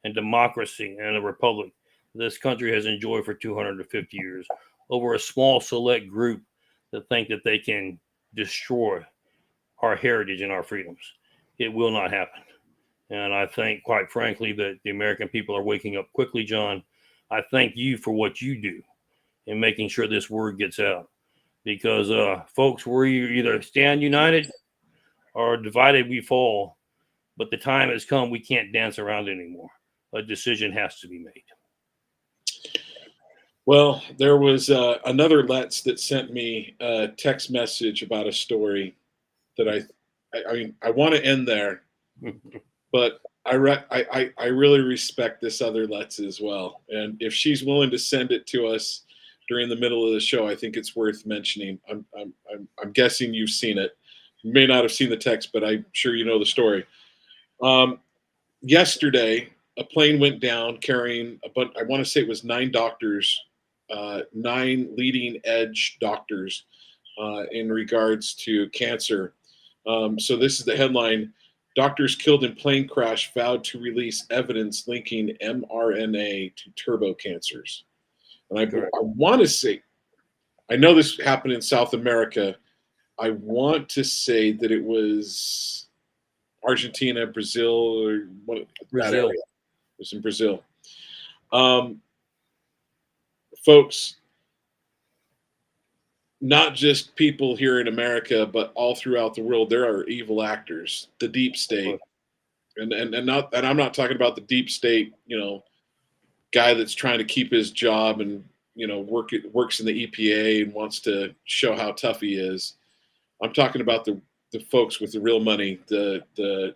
and democracy and a republic this country has enjoyed for 250 years over a small select group that think that they can destroy our heritage and our freedoms. It will not happen. And I think, quite frankly, that the American people are waking up quickly, John. I thank you for what you do in making sure this word gets out. Because, folks, we're either stand united or divided we fall. But the time has come, we can't dance around anymore. A decision has to be made. Well, there was another Let's that sent me a text message about a story that I mean, I want to end there, but I really respect this other Let's as well. And if she's willing to send it to us during the middle of the show, I think it's worth mentioning. I'm guessing you've seen it. You may not have seen the text, but I'm sure you know the story. Yesterday, a plane went down carrying I want to say it was 9 doctors, 9 leading edge doctors in regards to cancer. So this is the headline: doctors killed in plane crash vowed to release evidence linking mRNA to turbo cancers. And I want to say, I know this happened in South America. I want to say that it was Argentina, Brazil, or Brazil. It was in Brazil. Folks, not just people here in America, but all throughout the world, there are evil actors, the deep state. And I'm not talking about the deep state, guy that's trying to keep his job and, works in the EPA and wants to show how tough he is. I'm talking about the folks with the real money, the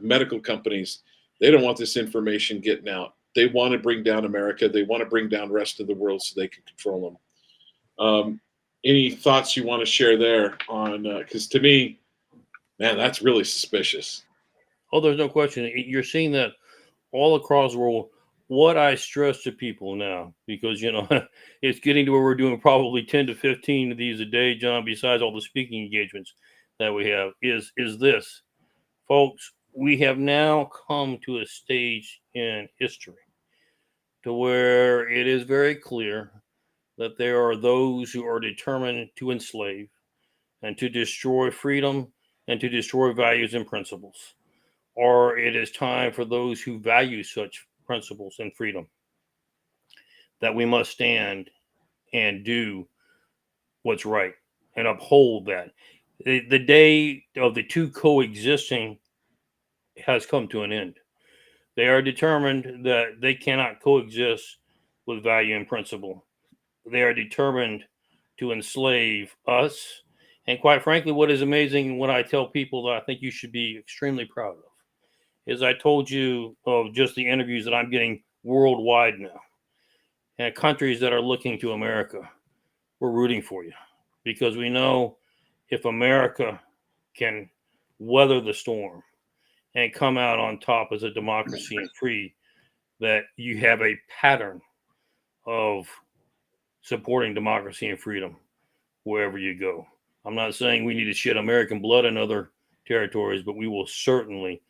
medical companies. They don't want this information getting out. They want to bring down America. They want to bring down the rest of the world so they can control them. Any thoughts you want to share there on, because to me, man, that's really suspicious. Oh, there's no question. You're seeing that all across the world. What I stress to people now, because, it's getting to where we're doing probably 10 to 15 of these a day, John, besides all the speaking engagements that we have, is this. Folks, we have now come to a stage in history to where it is very clear that there are those who are determined to enslave and to destroy freedom and to destroy values and principles. Or it is time for those who value such principles and freedom that we must stand and do what's right and uphold that. The day of the two coexisting has come to an end. They are determined that they cannot coexist with value and principle. They are determined to enslave us. And quite frankly, what is amazing, what I tell people that I think you should be extremely proud of, is I told you of just the interviews that I'm getting worldwide now. and countries that are looking to America, we're rooting for you, because we know if America can weather the storm and come out on top as a democracy and free, that you have a pattern of supporting democracy and freedom wherever you go. I'm not saying we need to shed American blood in other territories, but we will certainly,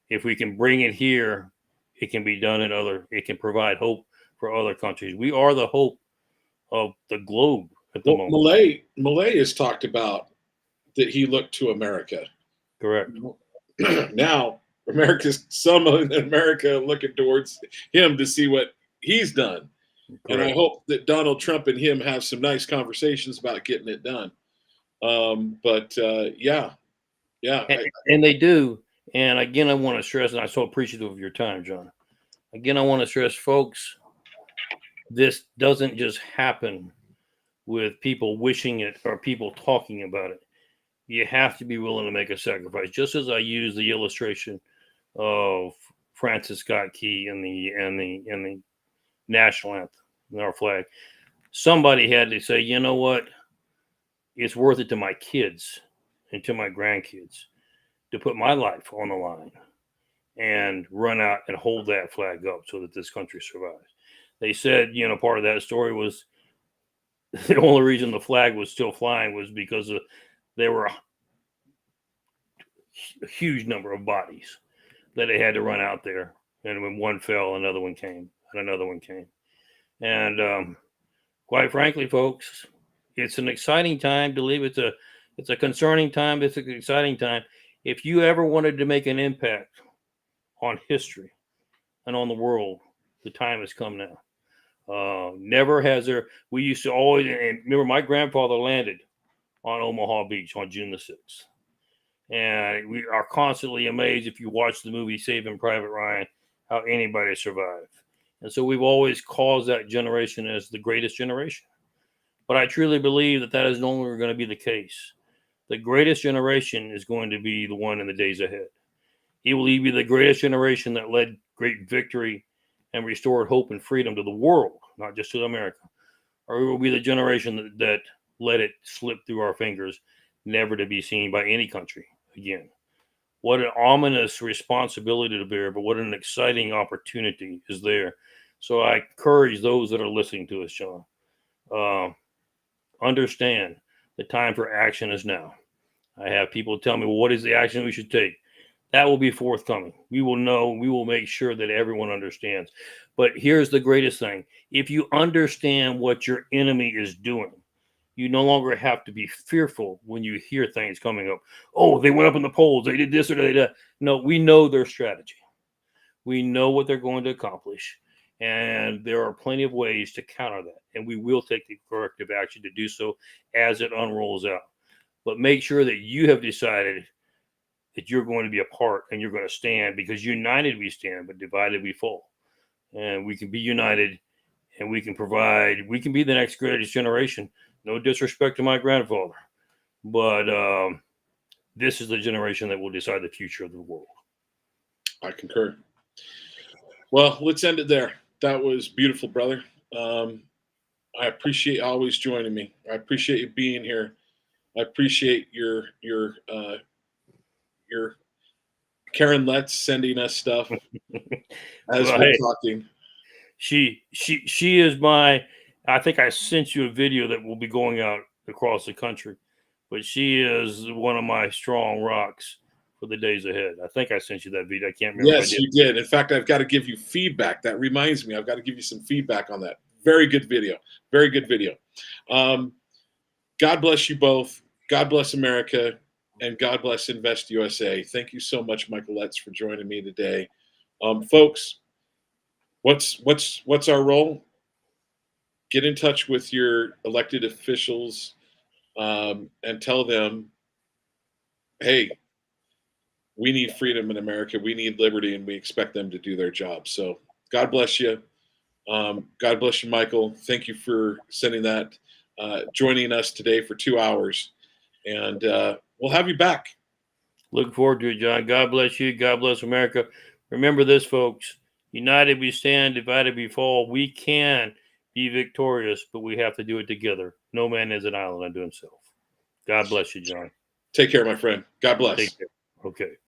if we can bring it here, it can be done it can provide hope for other countries. We are the hope of the globe at the moment. Malay has talked about that he looked to America. Correct. Now, some in America looking towards him to see what he's done. Correct. And I hope that Donald Trump and him have some nice conversations about getting it done. Yeah. And they do. And again, I want to stress, and I'm so appreciative of your time, John. Again, I want to stress, folks, this doesn't just happen with people wishing it or people talking about it. You have to be willing to make a sacrifice. Just as I use the illustration of Francis Scott Key and the national anthem and our flag, somebody had to say, you know what? It's worth it to my kids and to my grandkids to put my life on the line and run out and hold that flag up so that this country survives. They said, part of that story was the only reason the flag was still flying was because there were a huge number of bodies that they had to run out there. And when one fell, another one came, and another one came. And quite frankly, folks, it's an exciting time to live. It's a concerning time. It's an exciting time. If you ever wanted to make an impact on history and on the world, the time has come now. Never has there. We used to always, and remember, my grandfather landed on Omaha Beach on June the 6th. And we are constantly amazed, if you watch the movie Saving Private Ryan, how anybody survived. And so we've always called that generation as the greatest generation. But I truly believe that is no longer going to be the case. The greatest generation is going to be the one in the days ahead. It will be the greatest generation that led great victory and restored hope and freedom to the world, not just to America. Or it will be the generation that let it slip through our fingers, never to be seen by any country again. What an ominous responsibility to bear, but what an exciting opportunity is there. So I encourage those that are listening to us, Sean, understand the time for action is now. I have people tell me, well, what is the action we should take? That will be forthcoming. We will know. We will make sure that everyone understands. But here's the greatest thing. If you understand what your enemy is doing, you no longer have to be fearful when you hear things coming up. Oh, they went up in the polls. They did this or they did that. No, we know their strategy. We know what they're going to accomplish. And there are plenty of ways to counter that. And we will take the corrective action to do so as it unrolls out. But make sure that you have decided that you're going to be a part and you're going to stand, because united we stand, but divided we fall. And we can be united and we can be the next greatest generation. No disrespect to my grandfather, but this is the generation that will decide the future of the world. I concur. Well, let's end it there. That was beautiful, brother. I appreciate always joining me. I appreciate you being here. I appreciate your Karen Letts sending us stuff as we're talking. She is my. I think I sent you a video that will be going out across the country, but she is one of my strong rocks for the days ahead. I think I sent you that video. I can't remember. Yes, you did. In fact, I've got to give you feedback. That reminds me, I've got to give you some feedback on that. Very good video. Very good video. God bless you both. God bless America, and God bless Invest USA. Thank you so much, Michael Letts, for joining me today. Folks, what's our role? Get in touch with your elected officials and tell them, hey, we need freedom in America. We need liberty, and we expect them to do their job. So God bless you. God bless you, Michael. Thank you for sending that, joining us today for 2 hours. And we'll have you back. Looking forward to it, John. God bless you. God bless America. Remember this, folks. United we stand, divided we fall. We can be victorious, but we have to do it together. No man is an island unto himself. God bless you, John. Take care, my friend. God bless. Take care. Okay.